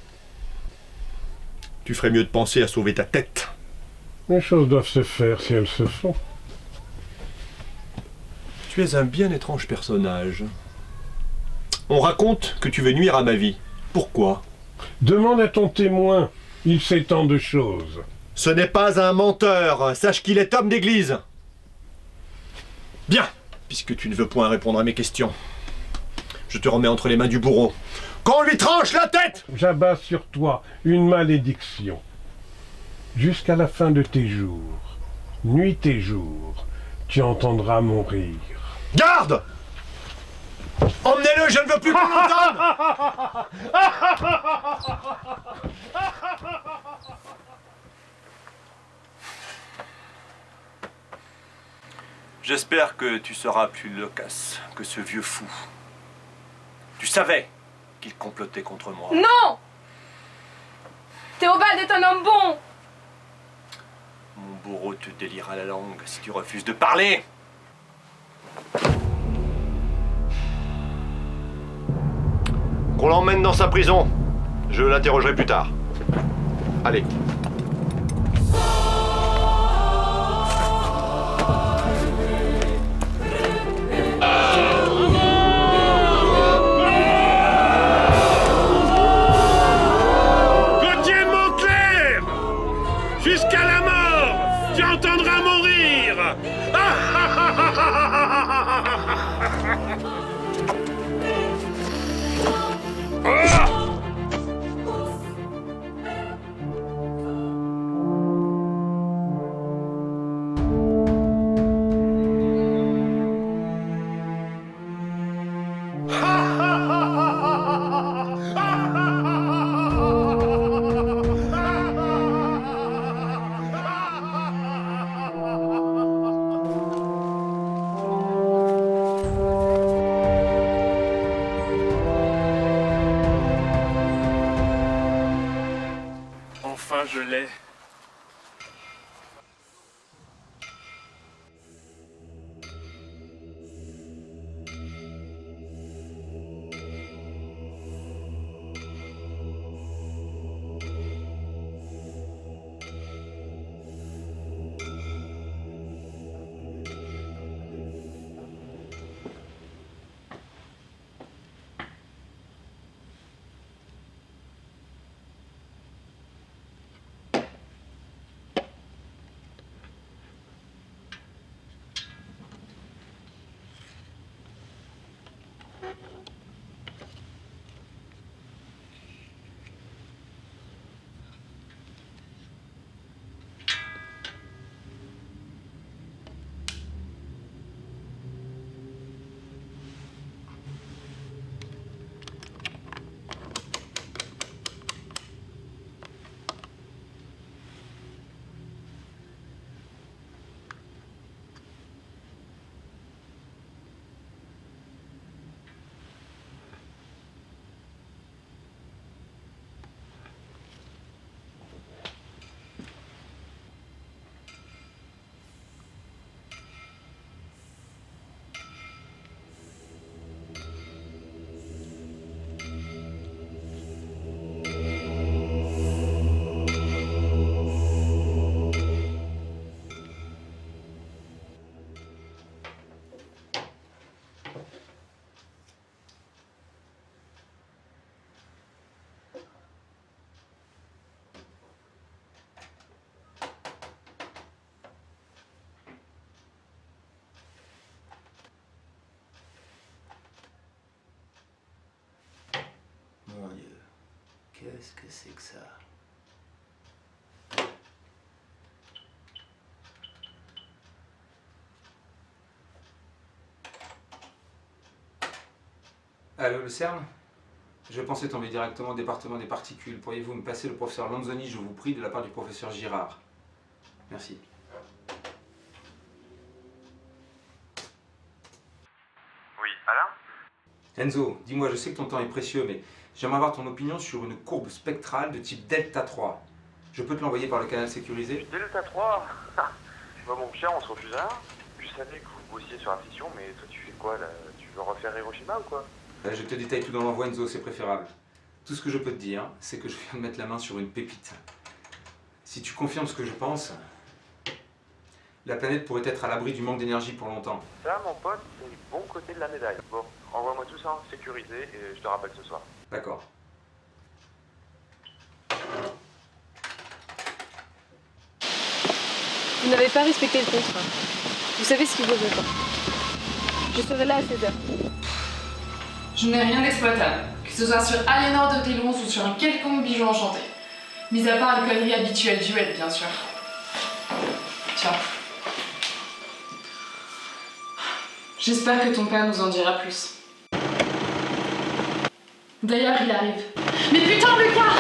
Tu ferais mieux de penser à sauver ta tête. Les choses doivent se faire si elles se font. Tu es un bien étrange personnage. On raconte que tu veux nuire à ma vie. Pourquoi? Demande à ton témoin. Il sait tant de choses. Ce n'est pas un menteur. Sache qu'il est homme d'église. Bien, puisque tu ne veux point répondre à mes questions, je te remets entre les mains du bourreau. Qu'on lui tranche la tête! J'abats sur toi une malédiction. Jusqu'à la fin de tes jours, nuit et jour, tu entendras mon rire. Garde! Emmenez-le, je ne veux plus qu'on l'entende! J'espère que tu seras plus loquace que ce vieux fou. Tu savais qu'il complotait contre moi. Non! Théobald est un homme bon! Mon bourreau te délira la langue si tu refuses de parler. Qu'on l'emmène dans sa prison. Je l'interrogerai plus tard. Allez. Gauthier de Montclair! Jusqu'à la mort, tu entendras mon rire! Enfin, je l'ai. Mon Dieu, qu'est-ce que c'est que ça? Allô, le CERN? Je pensais tomber directement au département des particules. Pourriez-vous me passer le professeur Lanzoni, je vous prie, de la part du professeur Girard? Merci. Oui, Alain? Enzo, dis-moi, je sais que ton temps est précieux, mais j'aimerais avoir ton opinion sur une courbe spectrale de type delta 3. Je peux te l'envoyer par le canal sécurisé? Delta 3? Bah, mon cher, on se refuse à un. Je savais que vous bossiez sur la fission, mais toi, tu fais quoi, là? Tu veux refaire Hiroshima ou quoi? Je te détaille tout dans l'envoi, Enzo, c'est préférable. Tout ce que je peux te dire, c'est que je viens de mettre la main sur une pépite. Si tu confirmes ce que je pense, la planète pourrait être à l'abri du manque d'énergie pour longtemps. Ça, mon pote, c'est le bon côté de la médaille. Bon, envoie-moi tout ça en sécurisé et je te rappelle ce soir. D'accord. Vous n'avez pas respecté le contrat. Vous savez ce qui vous attend. Je serai là à 16h. Je n'ai rien d'exploitable, que ce soit sur Aliénor de Télons ou sur un quelconque bijou enchanté. Mis à part les conneries habituelles du web, bien sûr. Tiens. J'espère que ton père nous en dira plus. D'ailleurs, il arrive. Mais putain, Lucas!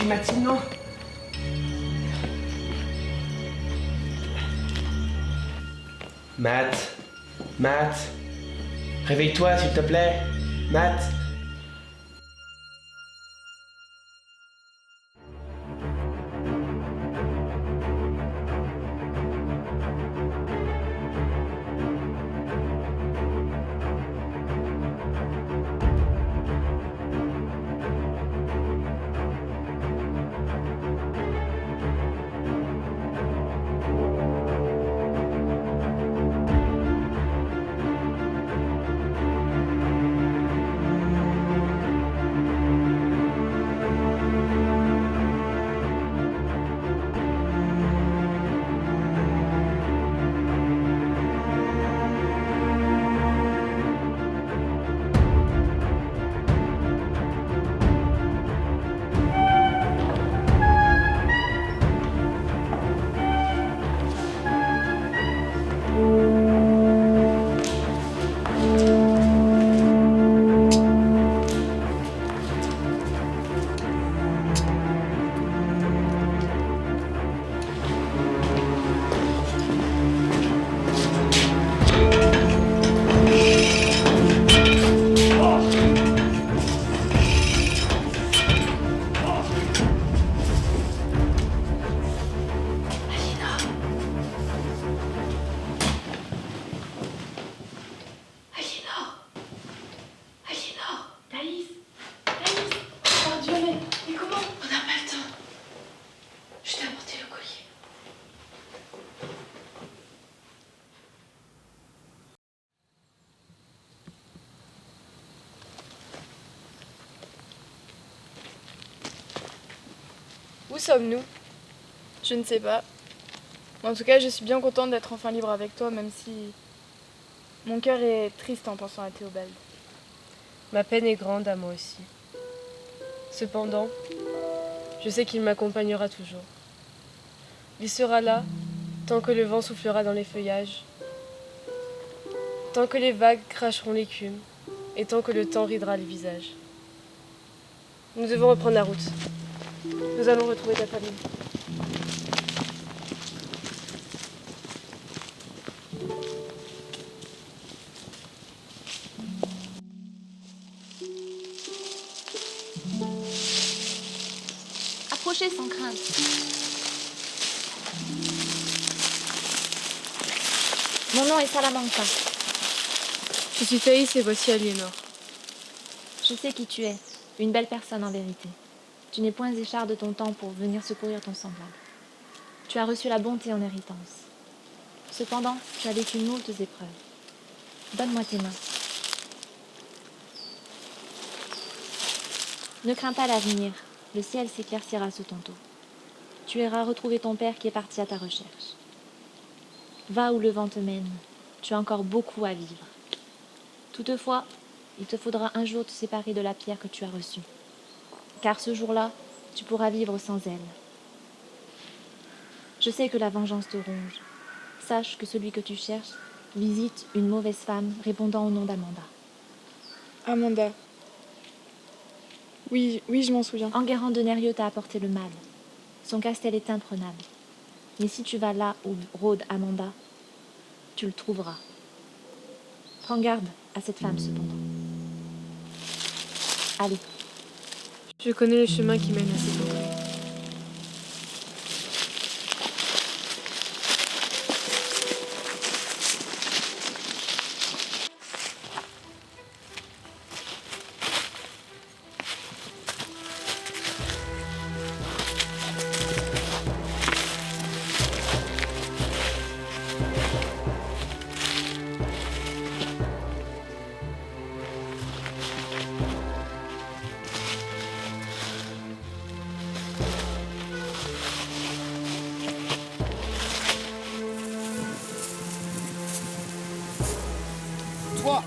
Mathilde, non. Matt, réveille-toi s'il te plaît. Matt. Où sommes-nous? Je ne sais pas. En tout cas, je suis bien contente d'être enfin libre avec toi, même si mon cœur est triste en pensant à Théobald. Ma peine est grande à moi aussi. Cependant, je sais qu'il m'accompagnera toujours. Il sera là tant que le vent soufflera dans les feuillages, tant que les vagues cracheront l'écume et tant que le temps ridera les visages. Nous devons reprendre la route. Nous allons retrouver ta famille. Approchez sans crainte. Mon nom est Salamanca. Je suis Thaïs et voici Aliénor. Je sais qui tu es, une belle personne en vérité. Tu n'es point écharpe de ton temps pour venir secourir ton semblable. Tu as reçu la bonté en héritance. Cependant, tu as vécu moultes épreuves. Donne-moi tes mains. Ne crains pas l'avenir, le ciel s'éclaircira sous ton dos. Tu iras retrouver ton père qui est parti à ta recherche. Va où le vent te mène, tu as encore beaucoup à vivre. Toutefois, il te faudra un jour te séparer de la pierre que tu as reçue. Car ce jour-là, tu pourras vivre sans elle. Je sais que la vengeance te ronge. Sache que celui que tu cherches visite une mauvaise femme répondant au nom d'Amanda. Amanda. Oui, je m'en souviens. Enguerrand de Nérieux t'a apporté le mal. Son castel est imprenable. Mais si tu vas là où rôde Amanda, tu le trouveras. Prends garde à cette femme cependant. Allez. Je connais les chemins qui mènent à cet endroit. fois.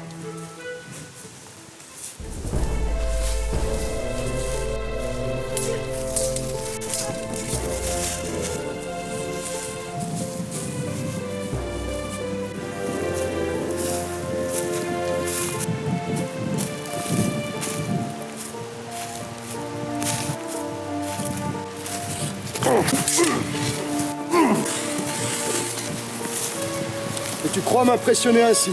Et tu crois m'impressionner ainsi?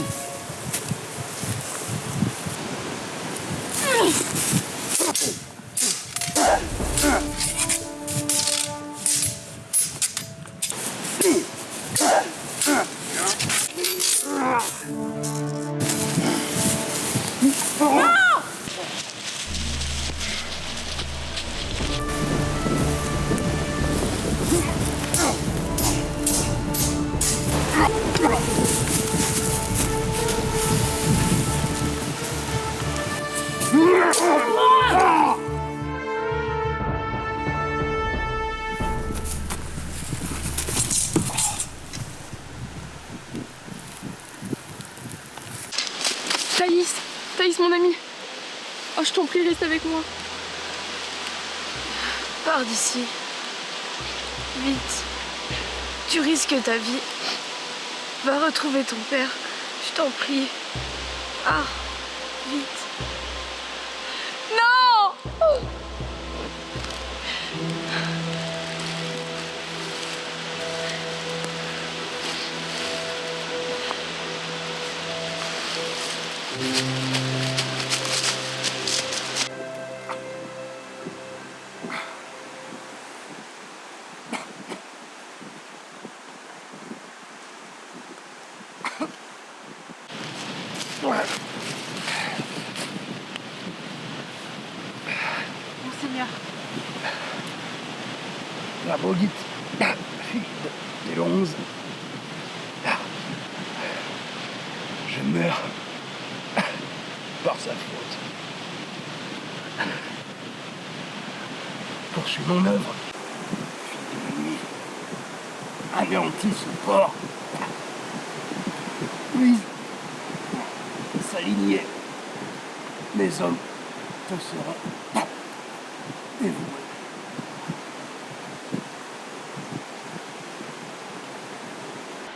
Thaïs, mon ami. Oh, je t'en prie, reste avec moi. Pars d'ici. Vite. Tu risques ta vie. Va retrouver ton père. Je t'en prie. Pars. Vite. Non! Monseigneur. La maudite fille des 11. Je meurs par sa faute. Poursuis mon œuvre. Fille de la nuit. Anéantis ce port. Louise. S'aligner. Les hommes te seront dévoués.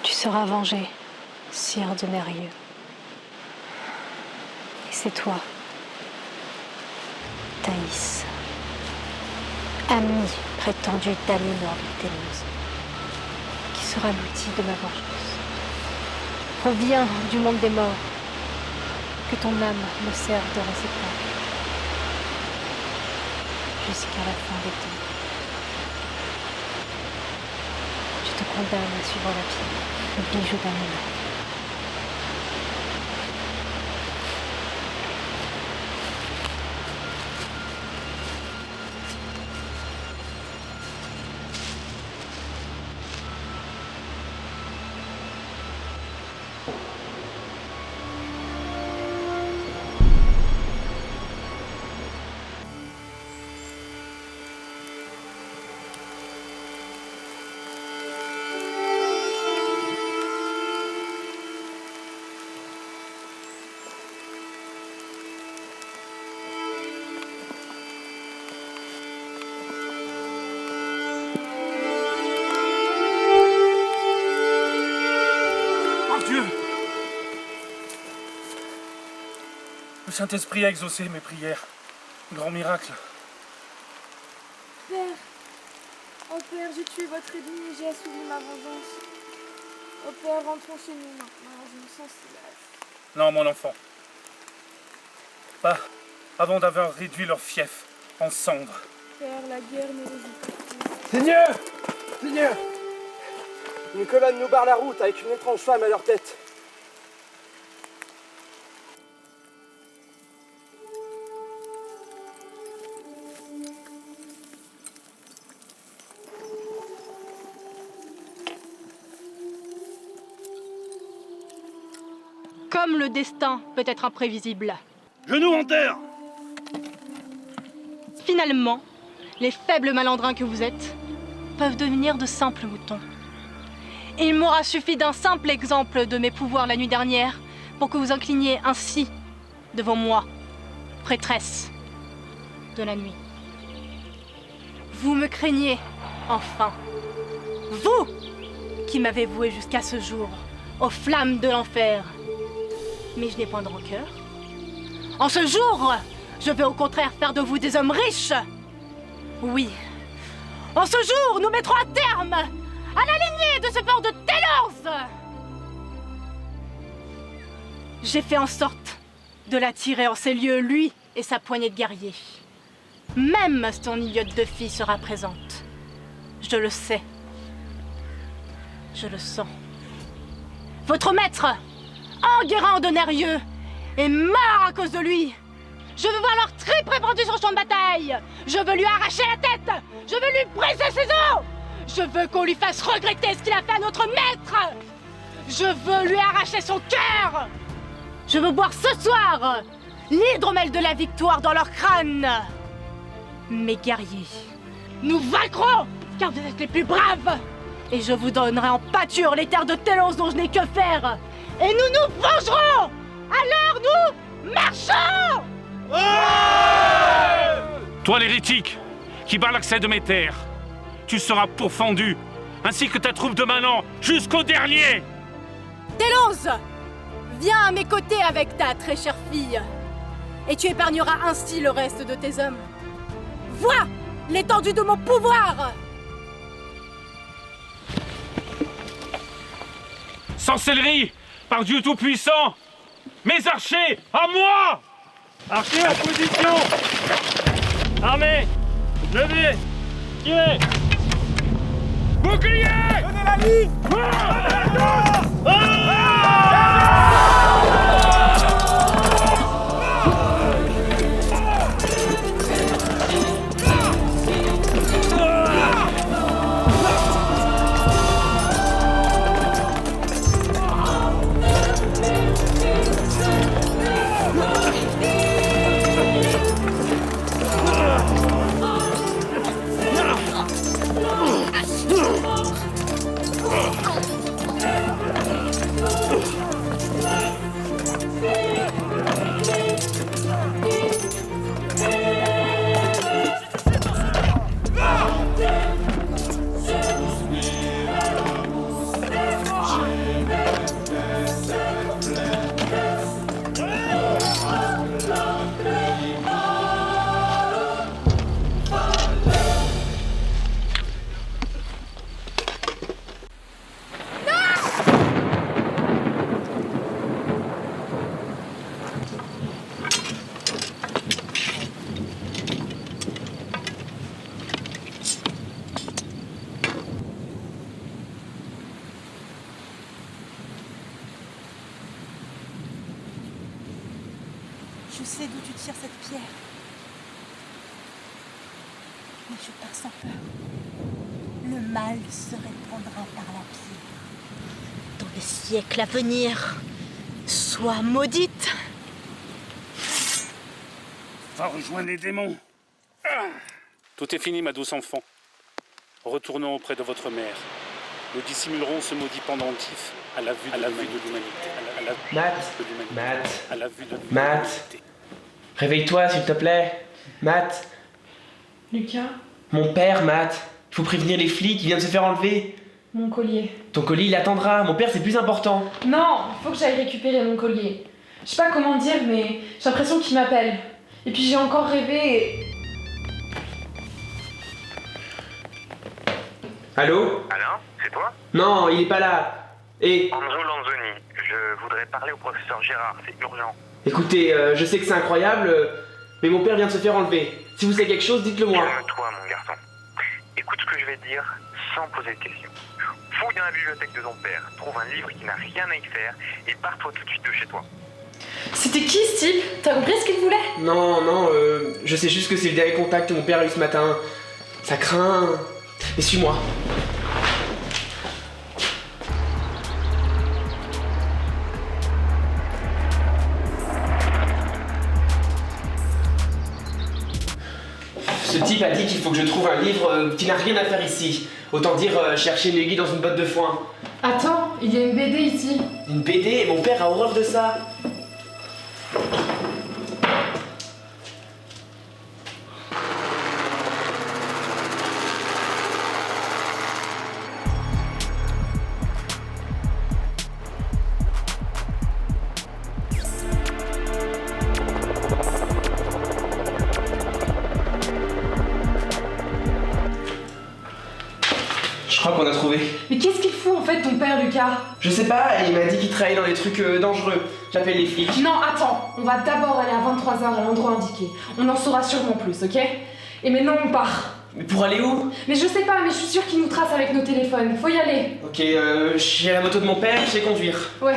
Tu seras vengé, sire de Nérieux. Et c'est toi, Thaïs, amie prétendue d'Aliénor de Ténèbres, qui sera l'outil de ma vengeance. Reviens du monde des morts, que ton âme me serve de réceptacle, jusqu'à la fin des temps. Je te condamne à suivre la pierre, le bijou d'Aliénor. Le Saint-Esprit a exaucé mes prières. Grand miracle. Père, oh Père, j'ai tué votre ennemi et j'ai assouvi ma vengeance. Oh Père, rentrons chez nous maintenant, je me sens si lasse. Non, mon enfant. Pas avant d'avoir réduit leur fief en cendres. Père, la guerre ne résiste pas. Seigneur! Seigneur! Une colonne nous barre la route avec une étrange femme à leur tête. Comme le destin peut être imprévisible. Genoux en terre! Finalement, les faibles malandrins que vous êtes peuvent devenir de simples moutons. Et il m'aura suffi d'un simple exemple de mes pouvoirs la nuit dernière pour que vous incliniez ainsi devant moi, prêtresse de la nuit. Vous me craignez, enfin. Vous qui m'avez voué jusqu'à ce jour aux flammes de l'enfer. Mais je n'ai point de rancœur. En ce jour, je vais au contraire faire de vous des hommes riches. Oui. En ce jour, nous mettrons un terme à la lignée de ce port de Télos. J'ai fait en sorte de l'attirer en ces lieux, lui et sa poignée de guerriers. Même son idiote de fille sera présente. Je le sais. Je le sens. Votre maître, Enguerrand de Nérieux, est mort à cause de lui. Je veux voir leur tripes répandues sur le champ de bataille. Je veux lui arracher la tête. Je veux lui briser ses os. Je veux qu'on lui fasse regretter ce qu'il a fait à notre maître. Je veux lui arracher son cœur. Je veux boire ce soir l'hydromel de la victoire dans leur crâne. Mes guerriers, nous vaincrons, car vous êtes les plus braves. Et je vous donnerai en pâture les terres de Télos dont je n'ai que faire. Et nous nous vengerons. Alors nous marchons. Toi l'hérétique, qui barre l'accès de mes terres, tu seras pourfendu, ainsi que ta troupe de manants, jusqu'au dernier. Télos, viens à mes côtés avec ta très chère fille, et tu épargneras ainsi le reste de tes hommes. Vois l'étendue de mon pouvoir. Sorcellerie, par Dieu Tout-Puissant, mes archers, à moi! Archers en position! Armée! Levez! Tirez! Bouclier! Donnez la ligne! Je sais d'où tu tires cette pierre. Mais je pars sans peur. Le mal se répandra par la pierre. Dans les siècles à venir, sois maudite. Va rejoindre les démons. Tout est fini, ma douce enfant. Retournons auprès de votre mère. Nous dissimulerons ce maudit pendentif à la vue de l'humanité. Matt, réveille-toi s'il te plaît. Matt. Lucas, Mon père, Matt. Il faut prévenir les flics, il vient de se faire enlever. mon collier. Ton colis, il attendra. Mon père, c'est plus important. Non, il faut que j'aille récupérer mon collier. Je sais pas comment dire, mais j'ai l'impression qu'il m'appelle. Et puis j'ai encore rêvé et... Allô? Alain, c'est toi? Non, il est pas là. Et... Enzo Lanzoni, je voudrais parler au professeur Gérard, c'est urgent. Écoutez, je sais que c'est incroyable, mais mon père vient de se faire enlever. Si vous savez quelque chose, dites-le-moi. Calme-toi, mon garçon. Écoute ce que je vais te dire sans poser de questions. Fouille dans la bibliothèque de ton père, trouve un livre qui n'a rien à y faire et pars-toi tout de suite de chez toi. C'était qui ce type? T'as compris ce qu'il voulait? Non, je sais juste que c'est le dernier contact que mon père a eu ce matin. Ça craint. Mais suis-moi. Ce type a dit qu'il faut que je trouve un livre qui n'a rien à faire ici. Autant dire chercher une aiguille dans une botte de foin. Attends, il y a une BD ici. Une BD? Mon père a horreur de ça. Je crois qu'on a trouvé. Mais qu'est-ce qu'il fout en fait ton père, Lucas? Je sais pas, il m'a dit qu'il travaillait dans des trucs dangereux. J'appelle les flics. Non, attends, on va d'abord aller à 23h à l'endroit indiqué. On en saura sûrement plus, ok? Et maintenant on part. Mais pour aller où? Mais je sais pas, mais je suis sûre qu'ils nous tracent avec nos téléphones. Faut y aller. Ok, j'ai la moto de mon père, je sais conduire. Ouais.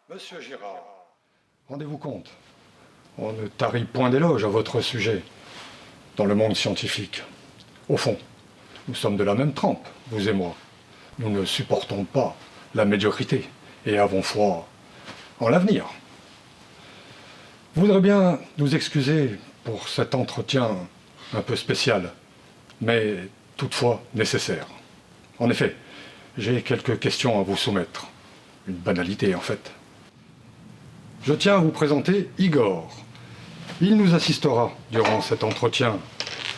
Monsieur Girard, rendez-vous compte, on ne tarit point d'éloge à votre sujet dans le monde scientifique. Au fond, nous sommes de la même trempe, vous et moi. Nous ne supportons pas la médiocrité et avons foi en l'avenir. Vous voudrez bien nous excuser pour cet entretien un peu spécial, mais toutefois nécessaire. En effet, j'ai quelques questions à vous soumettre. Une banalité, en fait. Je tiens à vous présenter Igor. Il nous assistera durant cet entretien,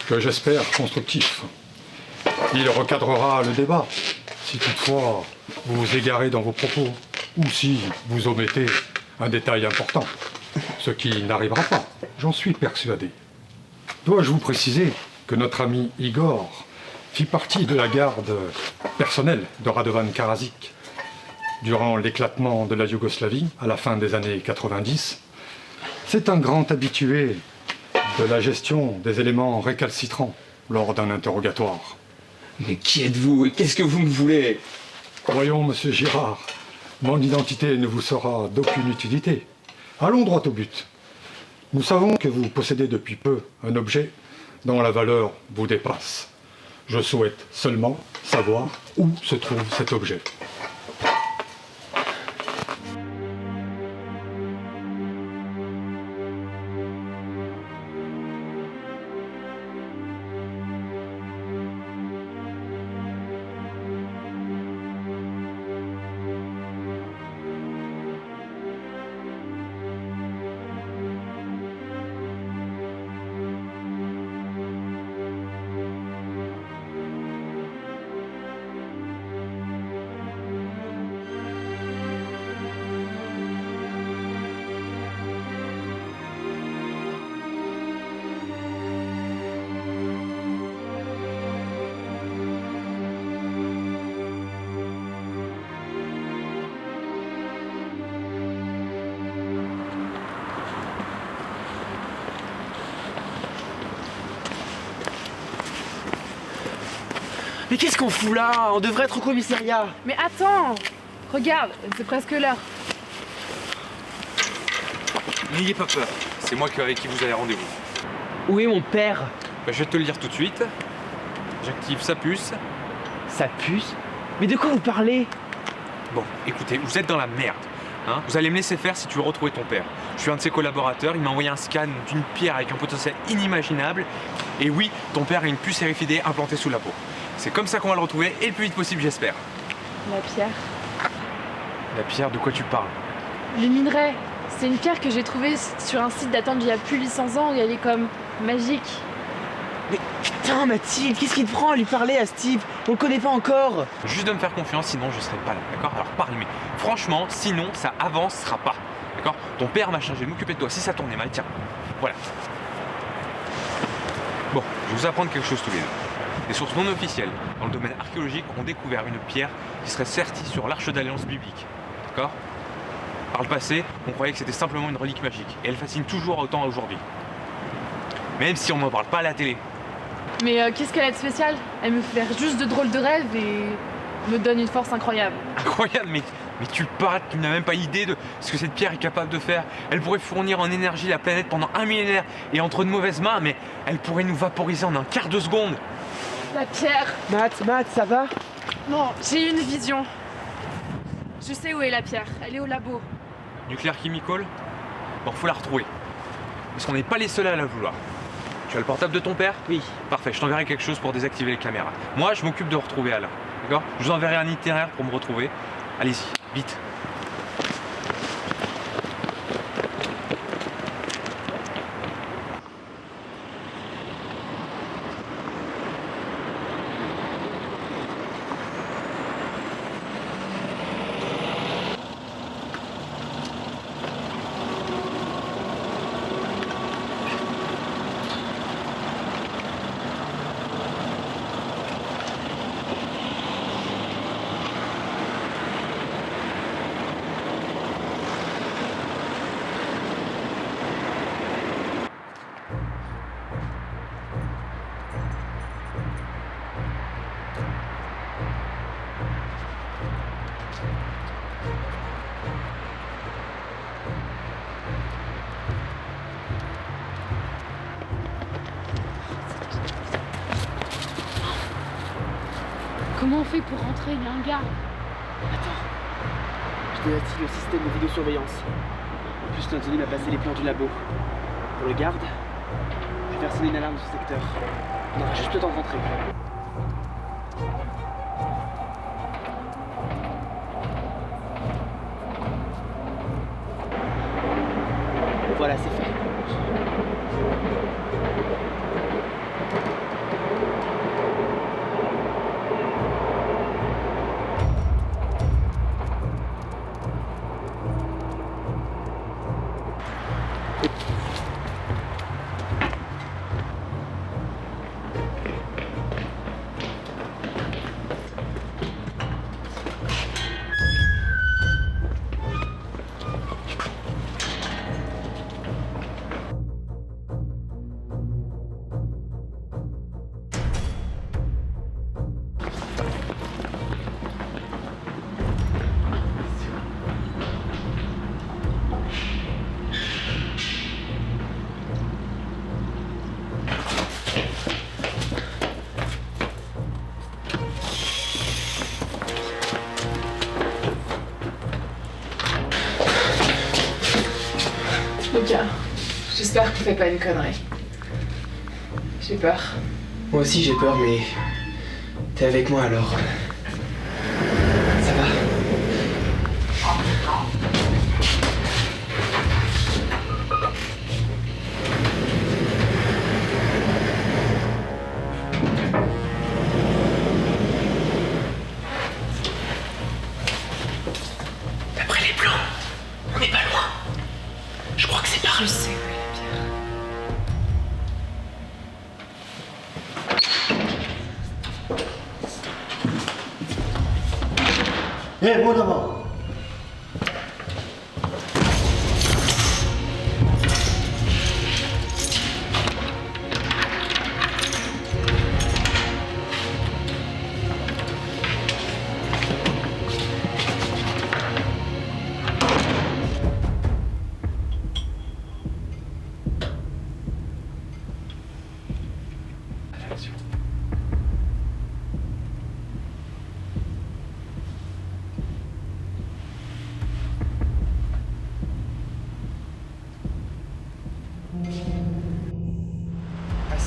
que j'espère constructif. Il recadrera le débat, si toutefois vous vous égarez dans vos propos, ou si vous omettez un détail important, ce qui n'arrivera pas, j'en suis persuadé. Dois-je vous préciser que notre ami Igor fit partie de la garde personnelle de Radovan Karadzic durant l'éclatement de la Yougoslavie à la fin des années 90. C'est un grand habitué de la gestion des éléments récalcitrants lors d'un interrogatoire. Mais qui êtes-vous et qu'est-ce que vous me voulez? Voyons, monsieur Girard, mon identité ne vous sera d'aucune utilité. Allons droit au but. Nous savons que vous possédez depuis peu un objet dont la valeur vous dépasse. Je souhaite seulement savoir où se trouve cet objet. Mais qu'est-ce qu'on fout là? On devrait être au commissariat. Mais attends! Regarde, c'est presque l'heure. N'ayez pas peur, c'est moi avec qui vous avez rendez-vous. Où est mon père? Je vais te le dire tout de suite. J'active sa puce. Sa puce? Mais de quoi vous parlez? Bon, écoutez, vous êtes dans la merde. Hein, vous allez me laisser faire si tu veux retrouver ton père. Je suis un de ses collaborateurs, il m'a envoyé un scan d'une pierre avec un potentiel inimaginable. Et oui, ton père a une puce RFID implantée sous la peau. C'est comme ça qu'on va le retrouver, et le plus vite possible, j'espère. La pierre. La pierre, de quoi tu parles? Le minerai. C'est une pierre que j'ai trouvée sur un site datant d'il y a plus de 800 ans et elle est comme magique. Mais putain Mathilde, qu'est-ce qui te prend à lui parler à ce type? On le connaît pas encore. Juste de me faire confiance, sinon je serai pas là, d'accord? Alors parle, mais franchement, sinon ça avancera pas, d'accord? Ton père m'a chargé de m'occuper de toi, si ça tournait mal, tiens, voilà. Bon, je vais vous apprendre quelque chose tous les deux. Des sources non officielles dans le domaine archéologique ont découvert une pierre qui serait sertie sur l'arche d'alliance biblique, d'accord? Par le passé, on croyait que c'était simplement une relique magique, et elle fascine toujours autant aujourd'hui. Même si on n'en parle pas à la télé. Mais qu'est-ce qu'elle a de spécial? Elle me fait faire juste de drôles de rêves et me donne une force incroyable. Incroyable, mais tu parles, tu n'as même pas idée de ce que cette pierre est capable de faire. Elle pourrait fournir en énergie la planète pendant 1 millénaire, et entre de mauvaises mains, mais elle pourrait nous vaporiser en un quart de seconde. La pierre. Matt, ça va? Non, j'ai une vision. Je sais où est la pierre, elle est au labo. Nuclear Chemical? Bon, faut la retrouver. Parce qu'on n'est pas les seuls à la vouloir. Tu as le portable de ton père? Oui. Parfait, je t'enverrai quelque chose pour désactiver les caméras. Moi, je m'occupe de retrouver Alain. D'accord? Je vous enverrai un itinéraire pour me retrouver. Allez-y, vite. Comment on fait pour rentrer? Il y a un gars. Attends. Je désactive le système de vidéosurveillance. En plus, Anthony m'a passé les plans du labo. Pour le garde, je vais faire sonner une alarme de ce secteur. On aura juste le temps de rentrer. Voilà, c'est fait. Lucas, j'espère que tu fais pas une connerie. J'ai peur. Moi aussi j'ai peur, mais t'es avec moi alors. Ça va? D'après les plans, on n'est pas loin. Je crois que c'est par là. Je sais où est la pierre. Eh, moi d'abord.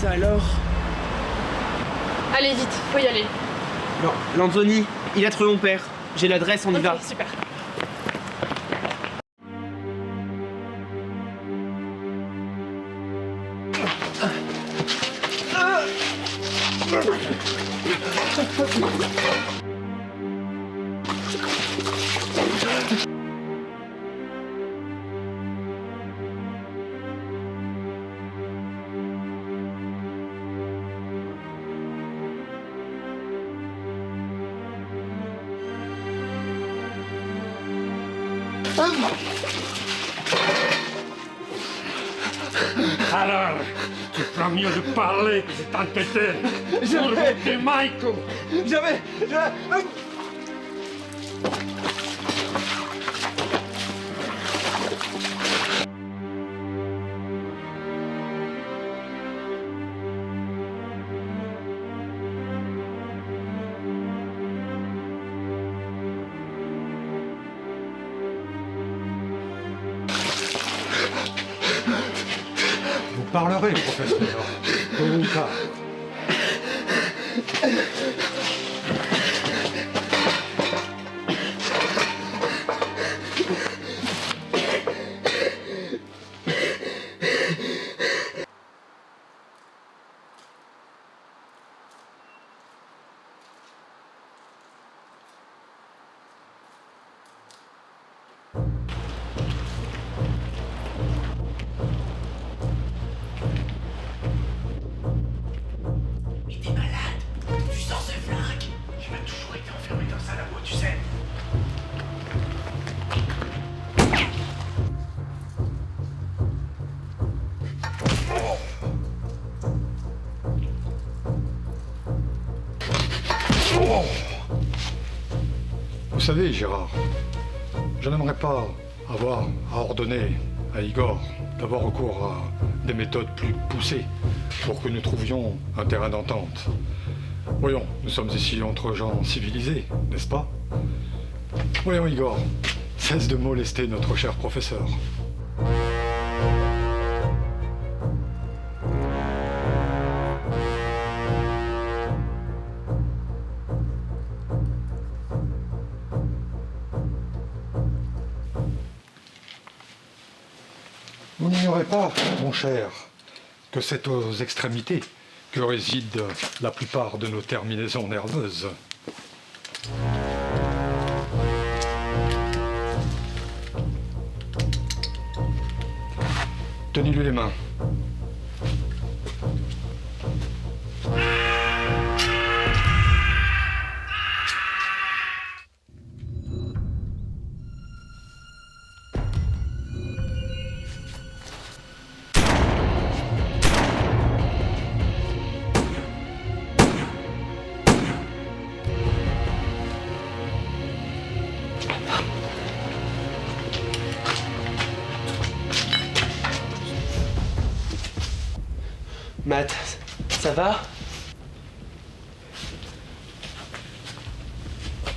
Ça alors? Allez vite, faut y aller. Non, Lanzoni, il a trouvé mon père. J'ai l'adresse, on y va. Super. Alors, tu feras mieux de parler que de t'entêter. Pour buter Michael. Jamais. Vous parlerez, professeur. Tôt ou tard. Vous savez, Gérard, je n'aimerais pas avoir à ordonner à Igor d'avoir recours à des méthodes plus poussées pour que nous trouvions un terrain d'entente. Voyons, nous sommes ici entre gens civilisés, n'est-ce pas? Voyons, Igor, cesse de molester notre cher professeur. Vous n'ignorez pas, mon cher, que c'est aux extrémités que résident la plupart de nos terminaisons nerveuses. Tenez-lui les mains. Matt, ça va?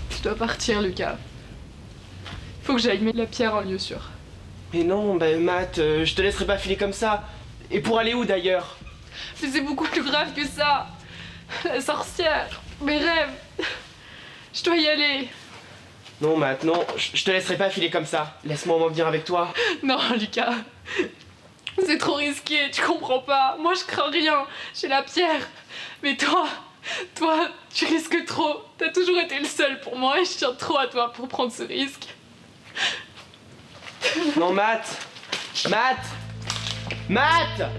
Je dois partir, Lucas. Faut que j'aille mettre la pierre en lieu sûr. Mais non, Matt, je te laisserai pas filer comme ça. Et pour aller où d'ailleurs? Mais c'est beaucoup plus grave que ça. La sorcière, mes rêves. Je dois y aller. Non, Matt, non, je te laisserai pas filer comme ça. Laisse-moi m'en venir avec toi. Non, Lucas. C'est trop risqué, tu comprends pas. Moi, je crains rien. J'ai la pierre. Mais toi, tu risques trop. T'as toujours été le seul pour moi et je tiens trop à toi pour prendre ce risque. Non, Matt! Matt! Matt!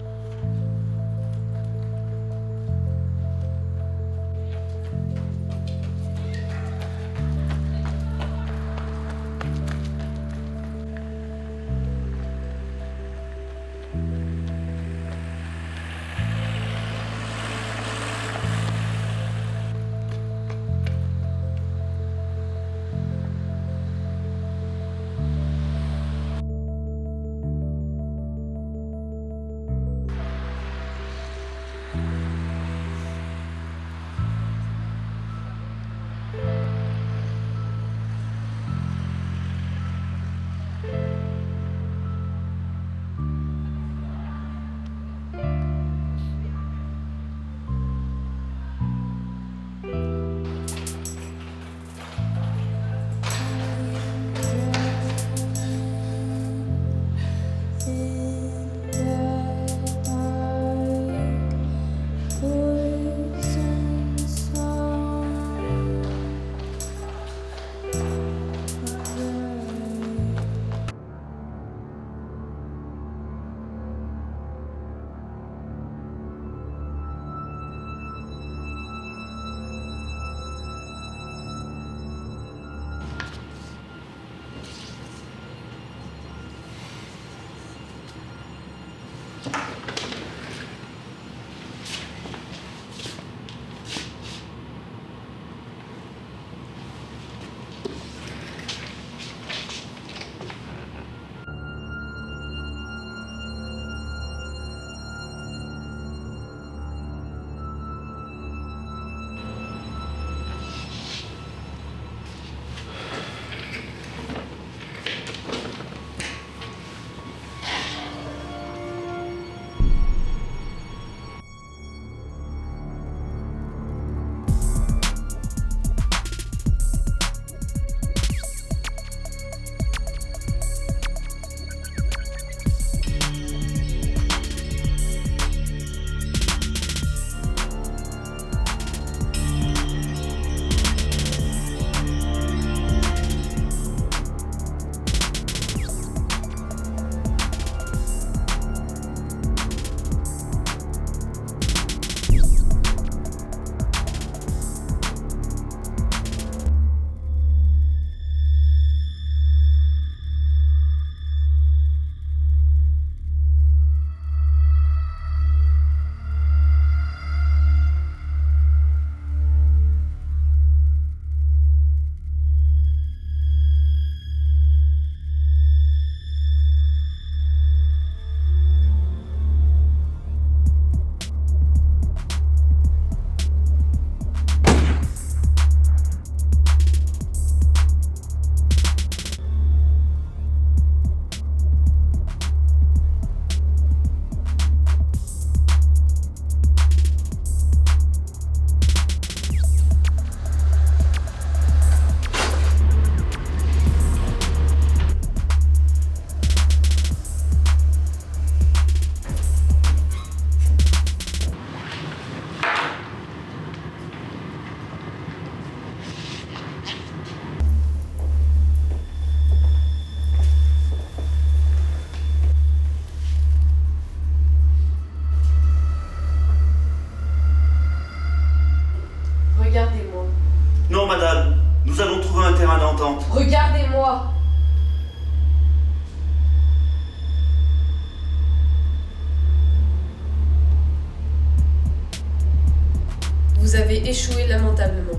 avez échoué lamentablement.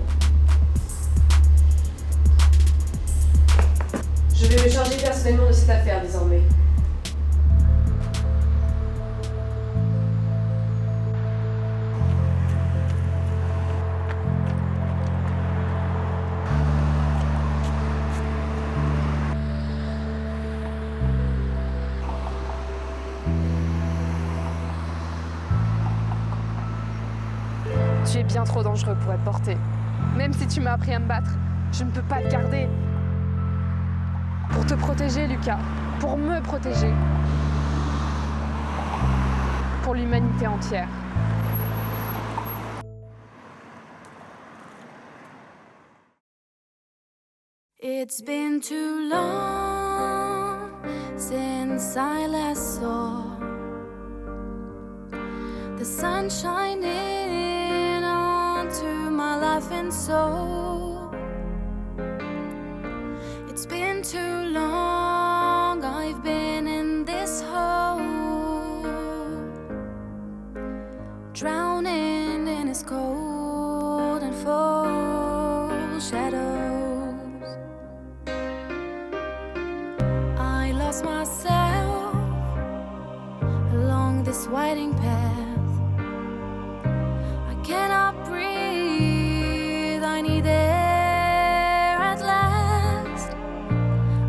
Je vais me charger personnellement de cette affaire désormais. Tu es bien trop dangereux pour être porté. Même si tu m'as appris à me battre, je ne peux pas te garder. Pour te protéger, Lucas. Pour me protéger. Pour l'humanité entière. It's been too long since I last saw the sun shining onto my laughing soul. It's been too long I've been in this hole, drowning in its cold and full shadows. I lost myself along this winding path. I cannot breathe, I need air at last.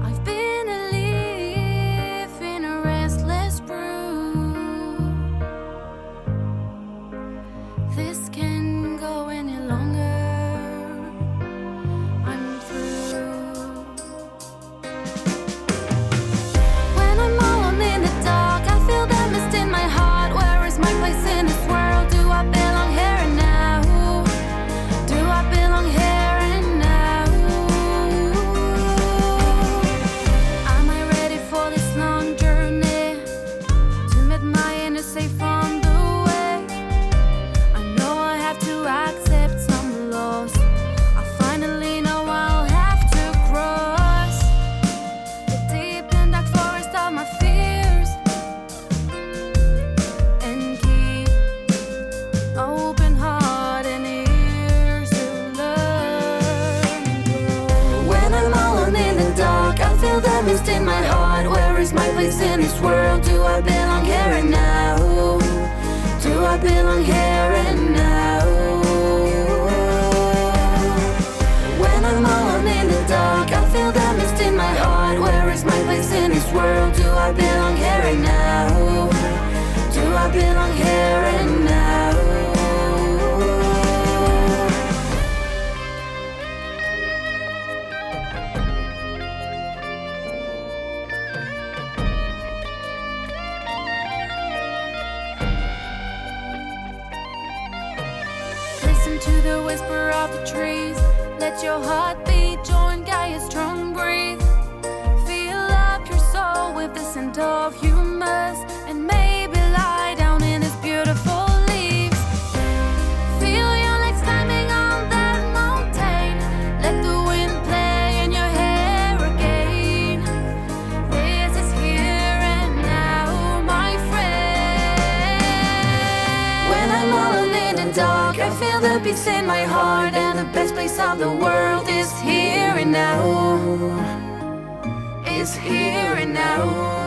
I've been a leaf in a restless brew. This can't go any longer, I'm through. When I'm alone in the dark, I feel the mist in my heart. Where is my place in this world? Do I belong here and now? Do I belong here and now? Am I ready for this long journey to meet my inner safe on the way? I know I have to accept some loss. I finally know I'll have to cross the deep and dark forest of my fears and keep open heart and ears to learn and grow. When I'm alone in the dark, I feel the mist in my heart. Where is my place in this world? Do I belong here and now? Do I belong here and now? When I'm alone in the dark, I feel the mist in my heart. Where is my place in this world? Do I belong here and now? Do I belong here and now? Listen to the whisper of the trees. Let your heart beat, join Gaia's strong breathe. Fill up your soul with the scent of humus, and maybe lie down in its beautiful leaves. Feel your legs climbing on that mountain. Let the wind play in your hair again. This is here and now, my friend. When I'm alone in the dark, I feel the peace in my heart, and the best place of the world is here and now. Is here and now.